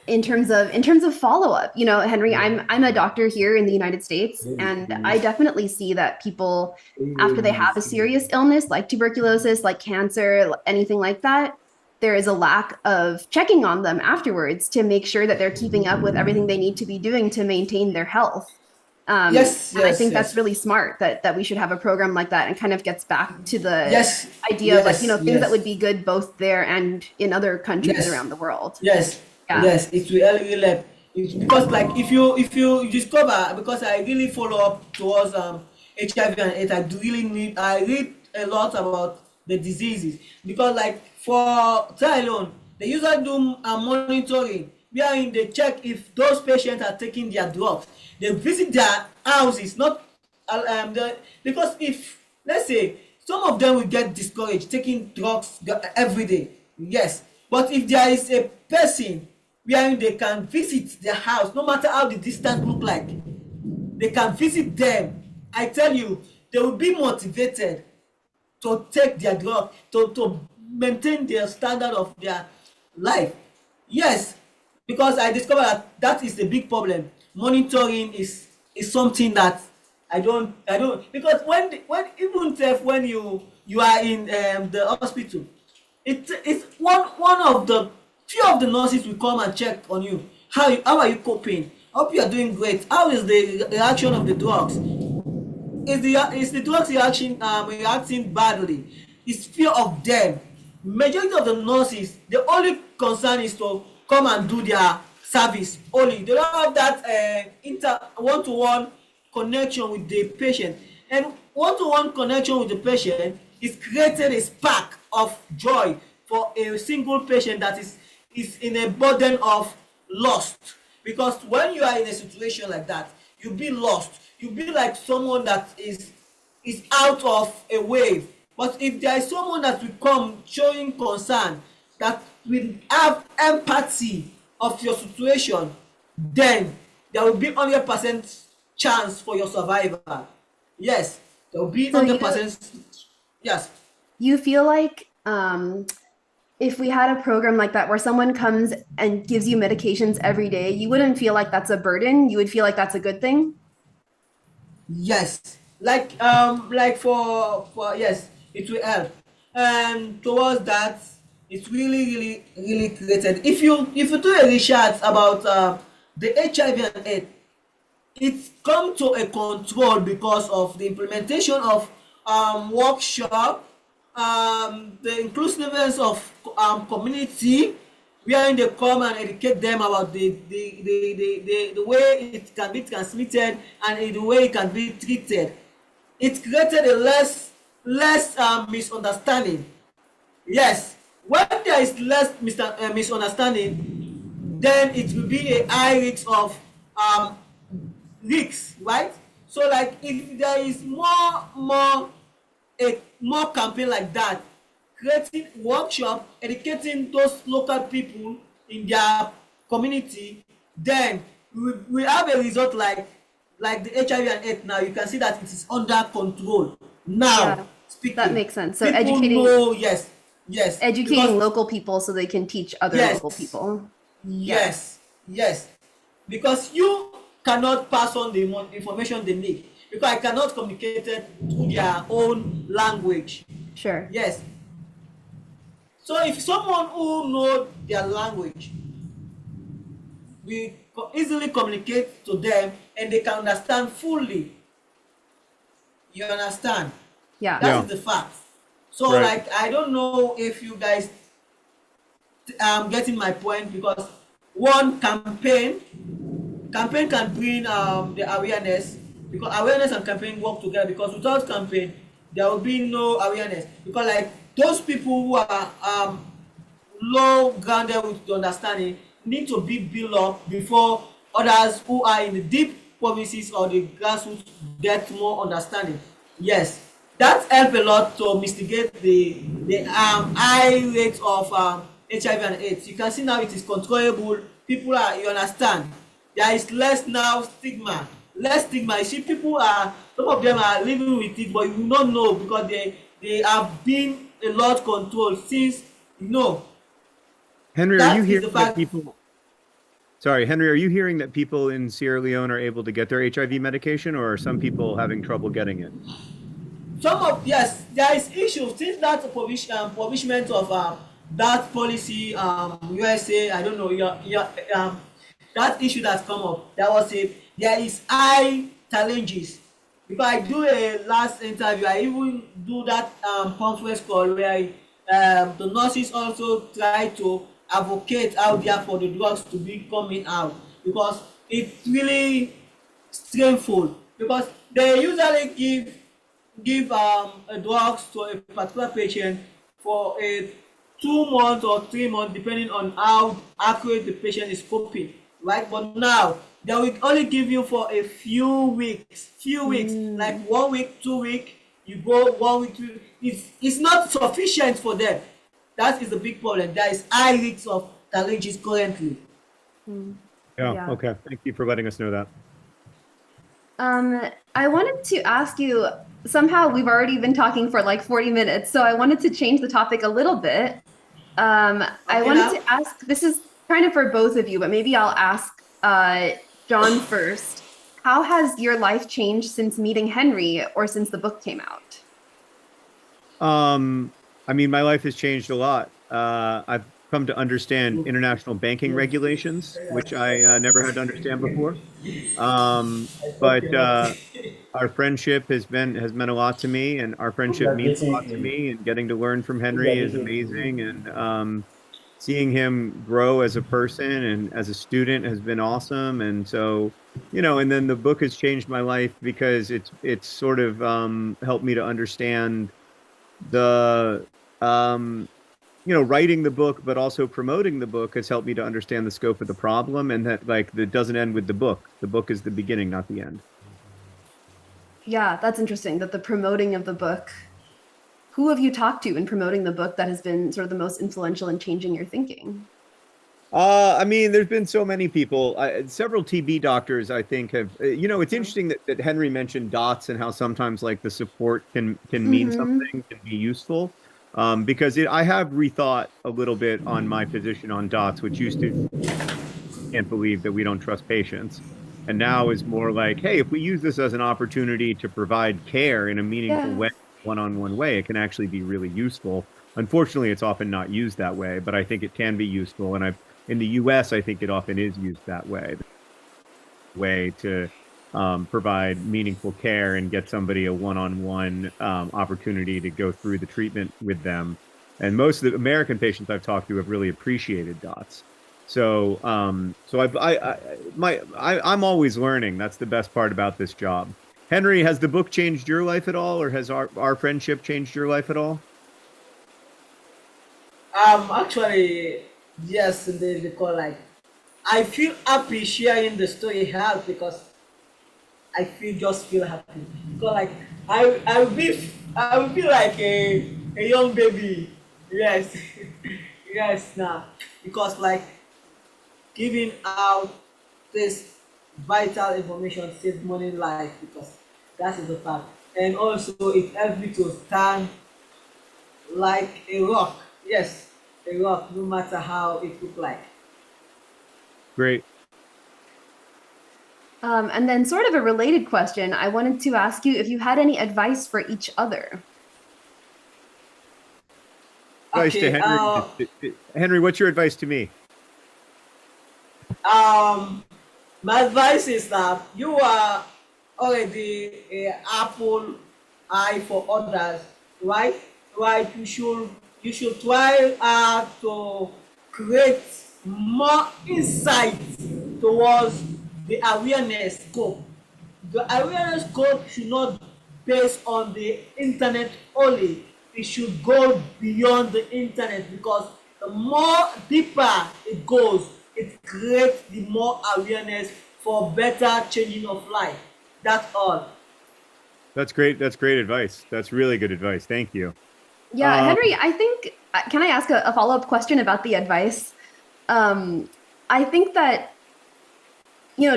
[SPEAKER 1] In terms of follow-up, you know, Henry, I'm a doctor here in the United States, and I definitely see that people, after they have a serious illness like tuberculosis, like cancer, anything like that, there is a lack of checking on them afterwards to make sure that they're keeping up with everything they need to be doing to maintain their health.
[SPEAKER 3] Yes,
[SPEAKER 1] and I think that's really smart that we should have a program like that, and kind of gets back to the idea of, like, you know, things that would be good both there and in other countries around the world.
[SPEAKER 3] Yes, it will really because, like, if you discover, because I really follow up towards HIV and AIDS, I read a lot about the diseases, because, like, for Sierra Leone, they usually do monitoring wherein they check if those patients are taking their drugs. They visit their houses, not because if, let's say, some of them will get discouraged taking drugs every day, yes, but if there is a person wherein they can visit their house, no matter how the distance look like, they can visit them, I tell you, they will be motivated to take their drug, to maintain their standard of their life. Yes, because I discovered that is a big problem. Monitoring is something that I don't, because when even when you are in the hospital, it's one of the few of the nurses will come and check on you. How are you coping? Hope you are doing great. How is the reaction of the drugs? Is the drugs reacting badly? It's fear of them. Majority of the nurses, the only concern is to come and do their service only. They don't have that one-to-one connection with the patient. And one-to-one connection with the patient is created a spark of joy for a single patient that is in a burden of lost. Because when you are in a situation like that, you'll be lost. You'll be like someone that is out of a wave. But if there is someone that will come showing concern, that will have empathy of your situation, then there will be 100% chance for your survival. Yes, there will be 100%. Yes.
[SPEAKER 1] You feel like if we had a program like that where someone comes and gives you medications every day, you wouldn't feel like that's a burden. You would feel like that's a good thing.
[SPEAKER 3] Yes, like for yes, it will help. And towards that, it's really created. If you do a research about the HIV and AIDS, it's come to a control because of the implementation of workshop, the inclusiveness of community, wherein they come and educate them about the way it can be transmitted and the way it can be treated. It created a less misunderstanding. Yes, when there is less misunderstanding, then it will be a high risk of risks, right? So, like, if there is more campaign like that, creating workshop, educating those local people in their community, then we have a result like the HIV and AIDS. Now you can see that it is under control now.
[SPEAKER 1] Speaking, that makes sense. So
[SPEAKER 3] people
[SPEAKER 1] educating
[SPEAKER 3] know,
[SPEAKER 1] educating local people so they can teach other local people.
[SPEAKER 3] Yes, because you cannot pass on the information they need, because I cannot communicate it through their own language.
[SPEAKER 1] Sure.
[SPEAKER 3] Yes. So if someone who knows their language, we easily communicate to them and they can understand fully. You understand?
[SPEAKER 1] Yeah.
[SPEAKER 3] That is the fact. So, like, I don't know if you guys getting my point, because one campaign can bring the awareness, because awareness and campaign work together, because without campaign there will be no awareness, because, like, those people who are low grounded with the understanding need to be built up before others who are in the deep provinces or the grassroots get more understanding. Yes, that help a lot to mitigate the high rate of HIV and AIDS. You can see now it is controllable. People are, you understand, there is less now stigma, less stigma. You see, people are, some of them are living with it, but you will not know because they have been a lot controlled since, you know.
[SPEAKER 2] Henry, are
[SPEAKER 3] That
[SPEAKER 2] you
[SPEAKER 3] is
[SPEAKER 2] hearing
[SPEAKER 3] the
[SPEAKER 2] that
[SPEAKER 3] fact.
[SPEAKER 2] people? Sorry, Henry, are you hearing that people in Sierra Leone are able to get their HIV medication, or are some people having trouble getting it?
[SPEAKER 3] Some of, yes, there is issues since that publishment of that policy, USA, I don't know, that issue that's come up. There is high challenges. If I do a last interview, I even do that conference call where the nurses also try to advocate out there for the drugs to be coming out, because it's really stressful, because they usually give drugs to a particular patient for a 2 months or 3 months, depending on how accurate the patient is coping, right? But now they will only give you for a few weeks, like 1 week, 2 weeks. You go 1 week, 2 weeks. It's not sufficient for them. That is the big problem. There is high risks of challenges currently.
[SPEAKER 2] Yeah. Okay. Thank you for letting us know that.
[SPEAKER 1] I wanted to ask you, somehow we've already been talking for like 40 minutes, so I wanted to change the topic a little bit. I wanted to ask, this is kind of for both of you, but maybe I'll ask John first. How has your life changed since meeting Henry or since the book came out?
[SPEAKER 2] I mean, my life has changed a lot. I've come to understand international banking regulations, which I never had to understand before. But our friendship has meant a lot to me, and our friendship means a lot to me. And getting to learn from Henry is amazing, and seeing him grow as a person and as a student has been awesome. And so, you know, and then the book has changed my life because it's sort of helped me to understand the you know, writing the book, but also promoting the book has helped me to understand the scope of the problem, and that like that doesn't end with the book. The book is the beginning, not the end.
[SPEAKER 1] Yeah, that's interesting that the promoting of the book. Who have you talked to in promoting the book that has been sort of the most influential in changing your thinking?
[SPEAKER 2] I mean, there's been so many people. Several TB doctors, I think, have. You know, it's interesting that Henry mentioned dots and how sometimes like the support can mean something, can be useful. Because I have rethought a little bit on my position on dots, which used to can't believe that we don't trust patients, and now is more like, hey, if we use this as an opportunity to provide care in a meaningful way, one-on-one way, it can actually be really useful. Unfortunately, it's often not used that way, but I think it can be useful, and in the U.S., I think it often is used that way to provide meaningful care and get somebody a one-on-one opportunity to go through the treatment with them. And most of the American patients I've talked to have really appreciated dots. So, I'm always learning. That's the best part about this job. Henry, has the book changed your life at all, or has our friendship changed your life at all?
[SPEAKER 3] Actually, yes, because like I feel happy sharing the story here, because I feel happy, because like I will be like a young baby. Yes. Yes, now, because like giving out this vital information saves money life, because that is the fact. And also it helps me to stand like a rock. Yes, a rock, no matter how it look like.
[SPEAKER 2] Great.
[SPEAKER 1] And then sort of a related question, I wanted to ask you if you had any advice for each other.
[SPEAKER 2] Advice to Henry. Henry, what's your advice to me?
[SPEAKER 3] My advice is that you are already a apple eye for others, right? Right. You should try to create more insight towards the awareness scope. The awareness scope should not based on the internet only. It should go beyond the internet, because the more deeper it goes, it creates the more awareness for better changing of life. That's all.
[SPEAKER 2] That's great. That's great advice. That's really good advice. Thank you.
[SPEAKER 1] Yeah, Henry, I think, can I ask a follow-up question about the advice? I think that,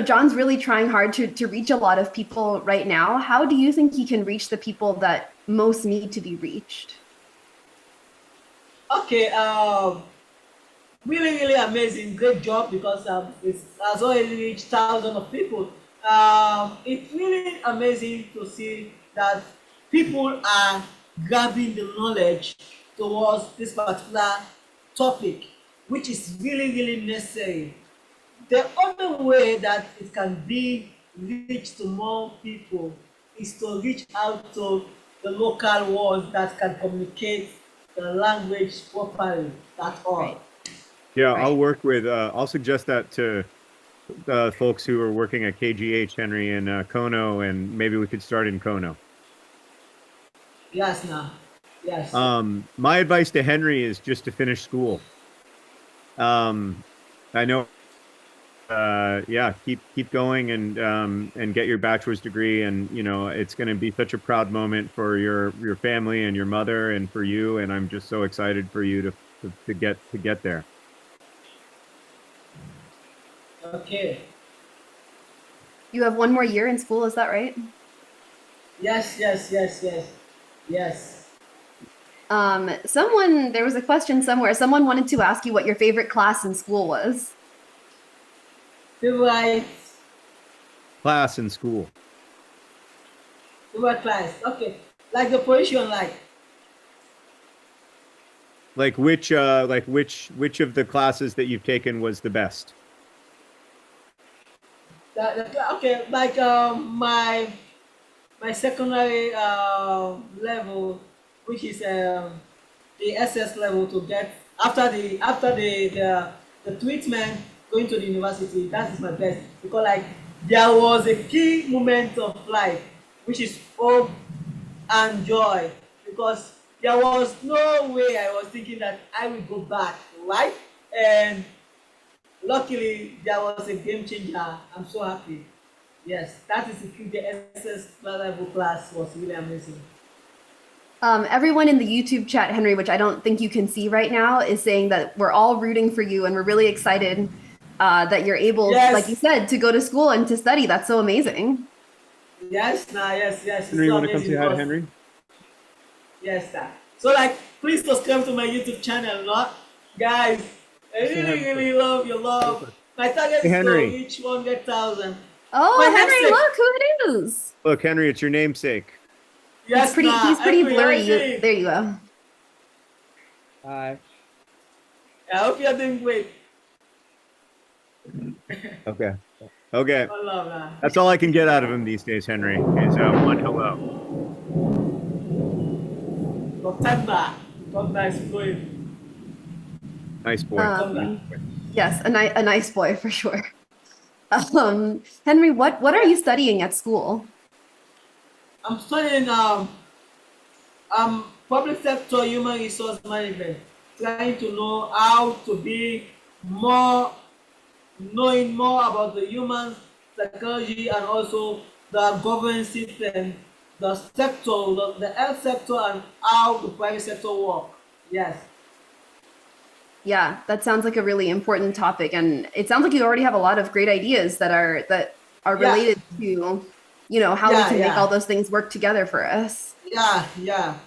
[SPEAKER 1] John's really trying hard to reach a lot of people right now. How do you think he can reach the people that most need to be reached?
[SPEAKER 3] Okay, really, really amazing. Great job, because it has already reached thousands of people. It's really amazing to see that people are grabbing the knowledge towards this particular topic, which is really, really necessary. The only way that it can be reached to more people is to reach out to the local ones that can communicate the language properly. That's all.
[SPEAKER 1] Right.
[SPEAKER 2] Yeah,
[SPEAKER 1] Right.
[SPEAKER 2] I'll suggest that to folks who are working at KGH, Henry, in Kono, and maybe we could start in Kono.
[SPEAKER 3] Yes, now. Yes.
[SPEAKER 2] My advice to Henry is just to finish school. I know, yeah, keep going and get your bachelor's degree, and it's going to be such a proud moment for your family and your mother and for you, and I'm just so excited for you to get there.
[SPEAKER 3] Okay.
[SPEAKER 1] You have one more year in school, is that right?
[SPEAKER 3] Yes, yes, yes, yes, yes.
[SPEAKER 1] There was a question somewhere. Someone wanted to ask you what your favorite class in school was.
[SPEAKER 3] Favorite
[SPEAKER 2] Class in school.
[SPEAKER 3] favorite class. Okay. Like the position,
[SPEAKER 2] Like which of the classes that you've taken was the best?
[SPEAKER 3] okay, like my secondary level, which is the SS level, to get after the treatment, going to the university. That is my best, because like there was a key moment of life, which is hope and joy, because there was no way I was thinking that I will go back, right? And luckily there was a game changer. I'm so happy. Yes, that is the SS level class was really amazing.
[SPEAKER 1] Everyone in the YouTube chat, Henry, which I don't think you can see right now, is saying that we're all rooting for you and we're really excited that you're able,
[SPEAKER 3] Yes.
[SPEAKER 1] like you said, to go to school and to study. That's so amazing.
[SPEAKER 3] Yes, yes.
[SPEAKER 2] Henry, you want to come say hi to Henry?
[SPEAKER 3] Yes, sir. So like, please subscribe to my YouTube channel, not guys. I really, really love your love. My target is to reach 100,000.
[SPEAKER 1] Oh,
[SPEAKER 3] My
[SPEAKER 1] Henry,
[SPEAKER 3] namesake.
[SPEAKER 1] look who it is.
[SPEAKER 2] Look, Henry, it's your namesake.
[SPEAKER 3] Yes,
[SPEAKER 1] He's pretty
[SPEAKER 3] Henry,
[SPEAKER 1] blurry.
[SPEAKER 3] how are you doing?
[SPEAKER 1] There you go.
[SPEAKER 2] Hi.
[SPEAKER 3] I hope you're doing great.
[SPEAKER 2] Okay.
[SPEAKER 3] I love that.
[SPEAKER 2] That's all I can get out of him these days, Henry, is one hello.
[SPEAKER 3] September. God bless you.
[SPEAKER 2] Nice boy.
[SPEAKER 1] Yes, a nice boy for sure. Henry, what are you studying at school?
[SPEAKER 3] I'm studying public sector human resource management, trying to know how to be knowing more about the human psychology and also the governance system, the sector, the health sector, and how the private sector work. Yes.
[SPEAKER 1] Yeah, that sounds like a really important topic, and it sounds like you already have a lot of great ideas that are related to, how we can make all those things work together for us.
[SPEAKER 3] Yeah.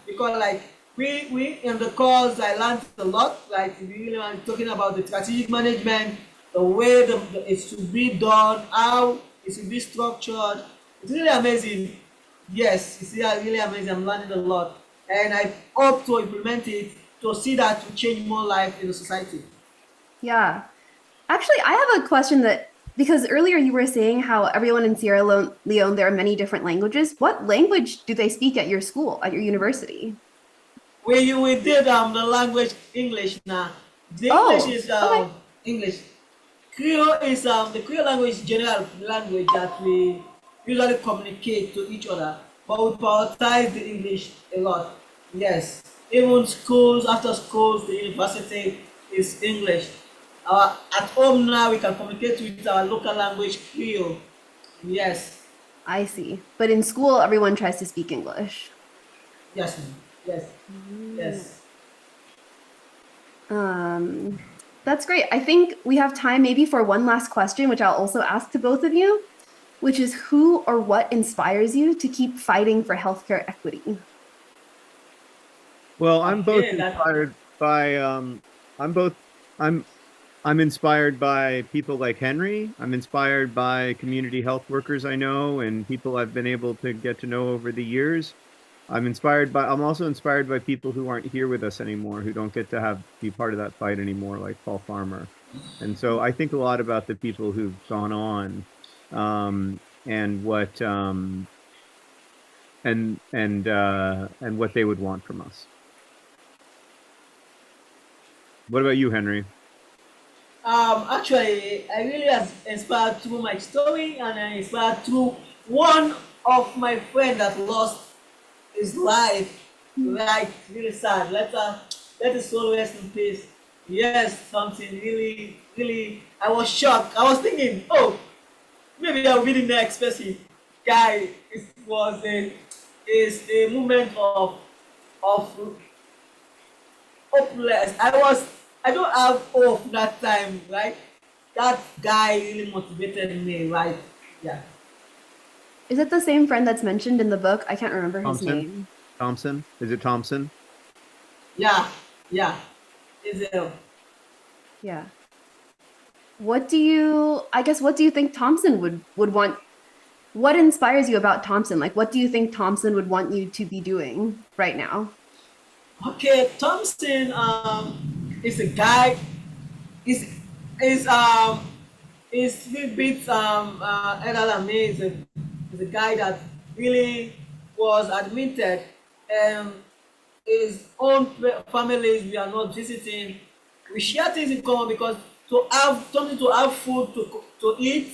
[SPEAKER 3] Because like we in the course I learned a lot. Like really talking about the strategic management, the way it should be done, how it should be structured. It's really amazing. Yes, it's really amazing. I'm learning a lot, and I hope to implement it to see that to change more life in the society.
[SPEAKER 1] Yeah. Actually, I have a question because earlier you were saying how everyone in Sierra Leone, there are many different languages. What language do they speak at your school, at your university?
[SPEAKER 3] We did the language English now. The English is
[SPEAKER 1] okay.
[SPEAKER 3] English. Creole is the Creole language, general language that we usually communicate to each other, but we prioritize the English a lot. Yes, even schools, after schools, the university is English. At home now we can communicate with our local language Creole. Yes.
[SPEAKER 1] I see. But in school, everyone tries to speak English.
[SPEAKER 3] Yes, ma'am. Yes, yes.
[SPEAKER 1] That's great. I think we have time maybe for one last question, which I'll also ask to both of you, which is who or what inspires you to keep fighting for healthcare equity?
[SPEAKER 2] Well, I'm both
[SPEAKER 3] Okay, that
[SPEAKER 2] inspired by I'm both I'm inspired by people like Henry. I'm inspired by community health workers I know and people I've been able to get to know over the years. I'm also inspired by people who aren't here with us anymore, who don't get to be part of that fight anymore, like Paul Farmer. And so I think a lot about the people who've gone on, and what they would want from us. What about you, Henry?
[SPEAKER 3] actually, I really was inspired through my story, and I inspired through one of my friend that lost his life. Like really sad. Let his soul rest in peace. Yes, something really, really. I was shocked. I was thinking, oh, maybe I'll be the next person. Guy, it was a moment of hopeless. I don't have hope that time, right? That guy really motivated me, right? Yeah.
[SPEAKER 1] Is it the same friend that's mentioned in the book? I can't remember his
[SPEAKER 2] Thompson?
[SPEAKER 1] name.
[SPEAKER 2] Thompson? Is it Thompson?
[SPEAKER 3] Yeah, yeah. It's
[SPEAKER 1] Yeah. What do you think Thompson would want? What inspires you about Thompson? Like, what do you think Thompson would want you to be doing right now?
[SPEAKER 3] okay. Thompson is a guy is is is a bit elder than me. Is a guy that really was admitted, and his own families we are not visiting. We share things in common because to have food to eat,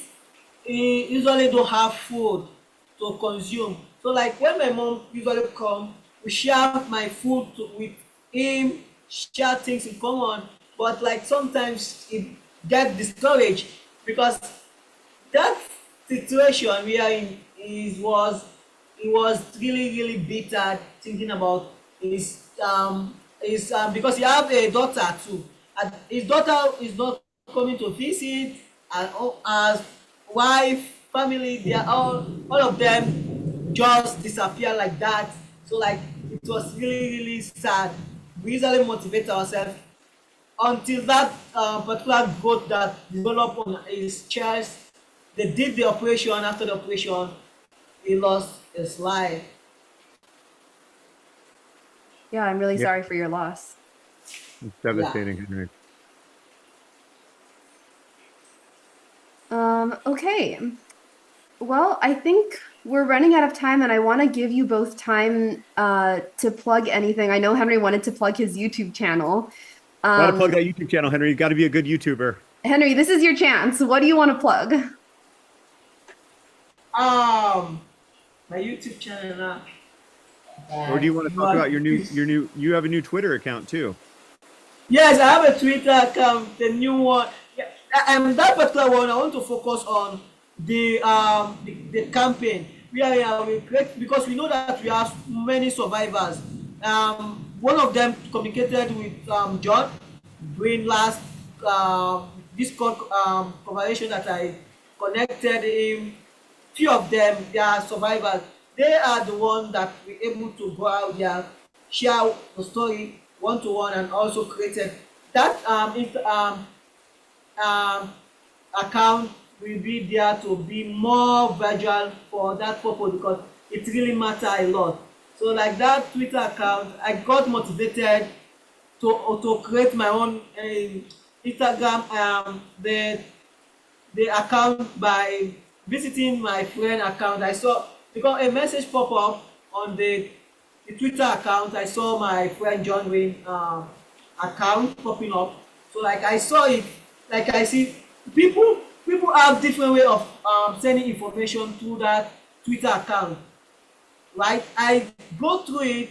[SPEAKER 3] he usually don't have food to consume. So like when my mom usually come, we share my food with him, share things in common. But like sometimes it get discouraged because that situation we are in he was really bitter thinking about his because he have a daughter too, and his daughter is not coming to visit, and as wife family they are all of them just disappear like that. So like it was really sad. We usually motivate ourselves until that particular growth that developed on his chest. They did the operation. After the operation, he lost his life.
[SPEAKER 1] Yeah, I'm really
[SPEAKER 2] Yeah,
[SPEAKER 1] sorry for your loss.
[SPEAKER 2] it's
[SPEAKER 3] Yeah.
[SPEAKER 2] devastating, Henry.
[SPEAKER 1] Okay. Well, I think we're running out of time, and I want to give you both time to plug anything. I know Henry wanted to plug his YouTube channel.
[SPEAKER 2] Gotta plug that YouTube channel, Henry. You gotta be a good YouTuber.
[SPEAKER 1] Henry, this is your chance. What do you want to plug?
[SPEAKER 3] My YouTube channel now.
[SPEAKER 2] Or do you want to talk about you have a new Twitter account too?
[SPEAKER 3] Yes, I have a Twitter account, the new one. Yeah, and that particular one, I want to focus on the campaign. We create because we know that we have many survivors. One of them communicated with John during last Discord conversation that I connected him. Few of them they are survivors. They are the ones that were able to go out there, share the story one to one, and also created that um, account will be there to be more visual for that purpose because it really matter a lot. So like that Twitter account, I got motivated to create my own Instagram the account by visiting my friend account. I saw because a message pop up on the Twitter account. I saw my friend John Wayne account popping up. So like I saw it, like I see people have different way of sending information through that Twitter account. Right? I go through it.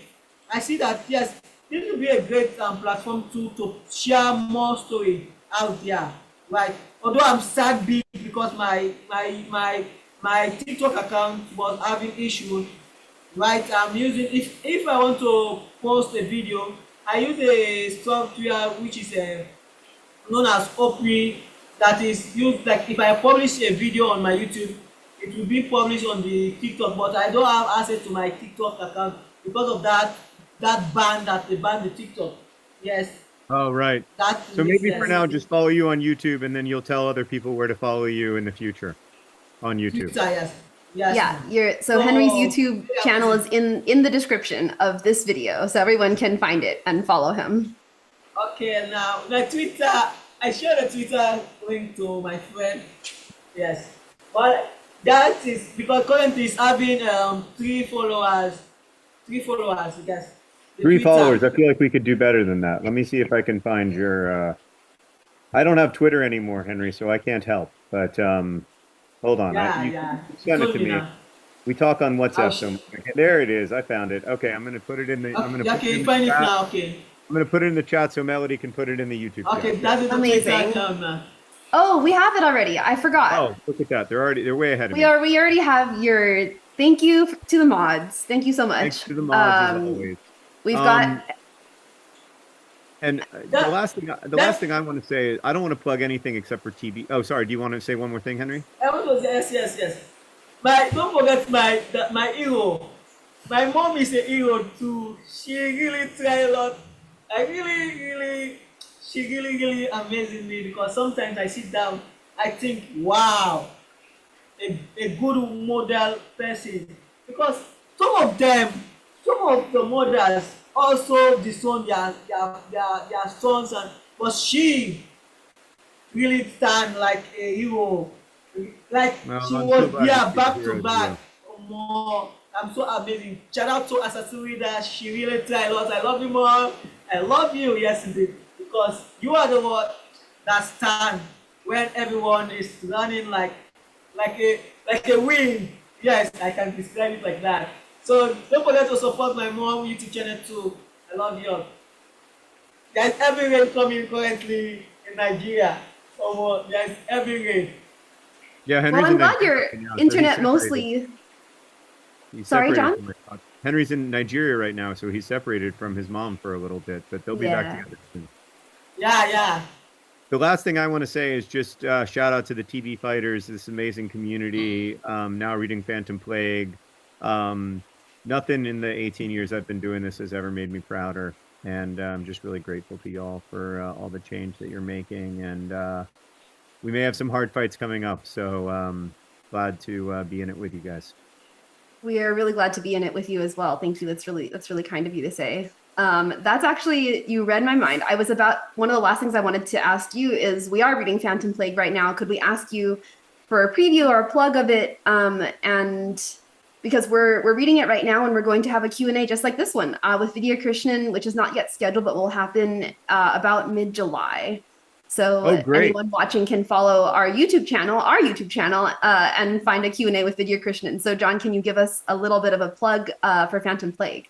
[SPEAKER 3] I see that yes, this will be a great platform to share more story out there. Right? Although I'm sad big because my TikTok account was having issues. Right, I'm using, if I want to post a video, I use a software which is known as Opry, that is used, like if I publish a video on my YouTube, it will be published on the TikTok, but I don't have access to my TikTok account because of that ban, that they banned the TikTok. Yes,
[SPEAKER 2] Oh, right.
[SPEAKER 3] that
[SPEAKER 2] So
[SPEAKER 3] is,
[SPEAKER 2] maybe for
[SPEAKER 3] yes.
[SPEAKER 2] now, just follow you on YouTube, and then you'll tell other people where to follow you in the future on YouTube.
[SPEAKER 3] Twitter, yes. Yes,
[SPEAKER 1] Yeah,
[SPEAKER 3] ma'am.
[SPEAKER 1] so Henry's
[SPEAKER 3] So
[SPEAKER 1] YouTube channel is in the description of this video, so everyone can find it and follow him.
[SPEAKER 3] okay, now my Twitter, I share the Twitter link to my friend. Yes, but that is because currently it's having 3 followers. 3 followers, yes. The
[SPEAKER 2] 3 followers.
[SPEAKER 3] Twitter.
[SPEAKER 2] I feel like we could do better than that. Let me see if I can find your. I don't have Twitter anymore, Henry, so I can't help. But hold on.
[SPEAKER 3] Yeah,
[SPEAKER 2] You
[SPEAKER 3] yeah. You
[SPEAKER 2] send it
[SPEAKER 3] told
[SPEAKER 2] to
[SPEAKER 3] me
[SPEAKER 2] me.
[SPEAKER 3] now.
[SPEAKER 2] We talk on
[SPEAKER 3] I'll
[SPEAKER 2] WhatsApp so much. There it is. I found it. Okay, I'm gonna put it in the. I'm gonna
[SPEAKER 3] okay,
[SPEAKER 2] put it
[SPEAKER 3] okay,
[SPEAKER 2] in
[SPEAKER 3] you
[SPEAKER 2] the
[SPEAKER 3] find it
[SPEAKER 2] chat.
[SPEAKER 3] now. Okay,
[SPEAKER 2] I'm gonna put it in the chat so Melody can put it in the YouTube
[SPEAKER 3] okay,
[SPEAKER 2] chat.
[SPEAKER 3] that is the Twitter
[SPEAKER 1] Amazing.
[SPEAKER 3] account now.
[SPEAKER 1] Oh, we have it already. I forgot.
[SPEAKER 2] Oh, look at that. They're way ahead of
[SPEAKER 1] We
[SPEAKER 2] me.
[SPEAKER 1] already have your thank you to the mods. Thank you so much.
[SPEAKER 2] Thanks to the mods as always.
[SPEAKER 1] We've got
[SPEAKER 2] And the
[SPEAKER 3] That
[SPEAKER 2] last thing I want to say is I don't want to plug anything except for TB. Oh, sorry. Do you want to say one more thing, Henry?
[SPEAKER 3] I want to say yes, yes, yes. Don't forget my hero. My mom is a hero too. She really try a lot. I she really amazing me, because sometimes I sit down, I think, wow, a good model person. Because some of them, some of the mothers also disown their sons, and but she really stand like a hero. Like
[SPEAKER 2] Well,
[SPEAKER 3] she
[SPEAKER 2] I'm so
[SPEAKER 3] was
[SPEAKER 2] glad to
[SPEAKER 3] there
[SPEAKER 2] see the
[SPEAKER 3] back to
[SPEAKER 2] heroes of
[SPEAKER 3] back.
[SPEAKER 2] you.
[SPEAKER 3] More. I'm so amazing. Shout out to Isatu Reader. She really tried a lot. I love you, mom. I love you, yes indeed. Because you are the one that stand when everyone is running like a like a wind. Yes, I can describe it like that. So don't forget to support my mom YouTube channel too. I love you all. There's heavy rain coming currently in Nigeria. So there's heavy rain.
[SPEAKER 2] Yeah,
[SPEAKER 1] well,
[SPEAKER 2] Henry's
[SPEAKER 1] I'm
[SPEAKER 2] in
[SPEAKER 1] glad
[SPEAKER 2] Nigeria
[SPEAKER 1] your
[SPEAKER 2] right now, so he's
[SPEAKER 1] internet
[SPEAKER 2] separated.
[SPEAKER 1] mostly.
[SPEAKER 2] He's
[SPEAKER 1] Sorry,
[SPEAKER 2] separated
[SPEAKER 1] John?
[SPEAKER 2] from my thoughts. Henry's in Nigeria right now, so he's separated from his mom for a little bit, but they'll be back
[SPEAKER 1] Yeah.
[SPEAKER 2] together soon.
[SPEAKER 3] Yeah, yeah.
[SPEAKER 2] The last thing I want to say is just shout out to the TBFighters, this amazing community. Now reading Phantom Plague. Nothing in the 18 years I've been doing this has ever made me prouder, and I'm just really grateful to y'all for all the change that you're making. And we may have some hard fights coming up, so glad to be in it with you guys.
[SPEAKER 1] We are really glad to be in it with you as well. Thank you. That's really kind of you to say. That's actually, you read my mind. I was about, one of the last things I wanted to ask you is, we are reading Phantom Plague right now. Could we ask you for a preview or a plug of it? And because we're reading it right now, and we're going to have a Q&A just like this one with Vidya Krishnan, which is not yet scheduled, but will happen about mid-July. So anyone watching can follow our YouTube channel, and find a Q&A with Vidya Krishnan. So John, can you give us a little bit of a plug for Phantom Plague?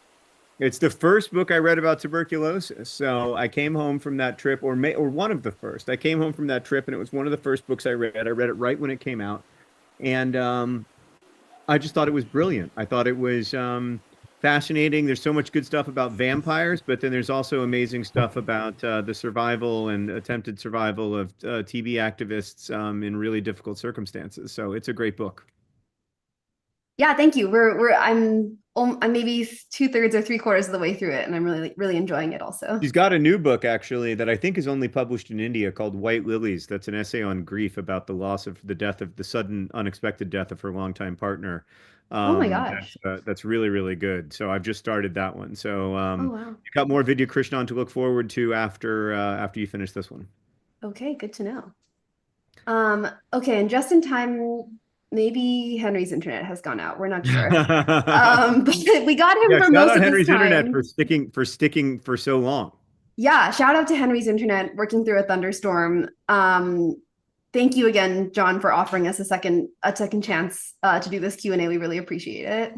[SPEAKER 2] It's the first book I read about tuberculosis. So I came home from that trip, or one of the first. I came home from that trip, and it was one of the first books I read. I read it right when it came out, and I just thought it was brilliant. I thought it was fascinating. There's so much good stuff about vampires, but then there's also amazing stuff about the survival and attempted survival of TB activists in really difficult circumstances. So it's a great book.
[SPEAKER 1] Yeah, thank you. I'm maybe 2/3 or 3/4 of the way through it, and I'm really enjoying it also.
[SPEAKER 2] She's got a new book actually that I think is only published in India called White Lilies. That's an essay on grief about the loss of the sudden unexpected death of her longtime partner.
[SPEAKER 1] Oh my gosh.
[SPEAKER 2] That's really, really good. So I've just started that one. So
[SPEAKER 1] Oh wow.
[SPEAKER 2] you've got more Vidya Krishnan to look forward to after you finish this one.
[SPEAKER 1] Okay, good to know. Okay, and just in time, maybe Henry's internet has gone out. We're not sure. But we got him for most of
[SPEAKER 2] Henry's
[SPEAKER 1] this time.
[SPEAKER 2] internet for sticking for so long.
[SPEAKER 1] Yeah, shout out to Henry's internet working through a thunderstorm. Thank you again, John, for offering us a second chance to do this Q&A. We really appreciate it.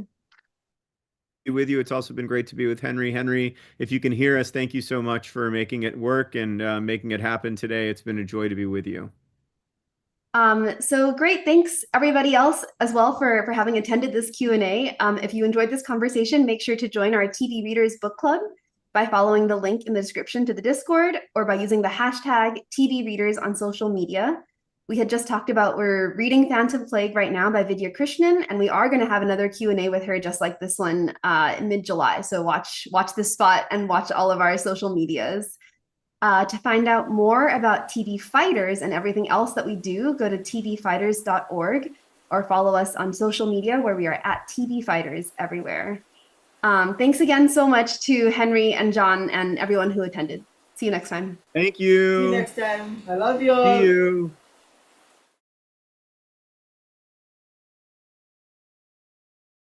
[SPEAKER 2] Be with you. It's also been great to be with Henry. Henry, if you can hear us, thank you so much for making it work and making it happen today. It's been a joy to be with you.
[SPEAKER 1] So great. Thanks everybody else as well for having attended this Q&A. If you enjoyed this conversation, make sure to join our TBReaders book club by following the link in the description to the Discord or by using the hashtag TBReaders on social media. We had just talked about we're reading Phantom Plague right now by Vidya Krishnan, and we are going to have another Q&A with her just like this one in mid-July. So watch this spot and watch all of our social medias. To find out more about TBFighters and everything else that we do, go to TBFighters.org or follow us on social media where we are at TBFighters everywhere. Thanks again so much to Henry and John and everyone who attended. See you next time.
[SPEAKER 2] Thank you.
[SPEAKER 3] See you next time. I love you all.
[SPEAKER 2] See you.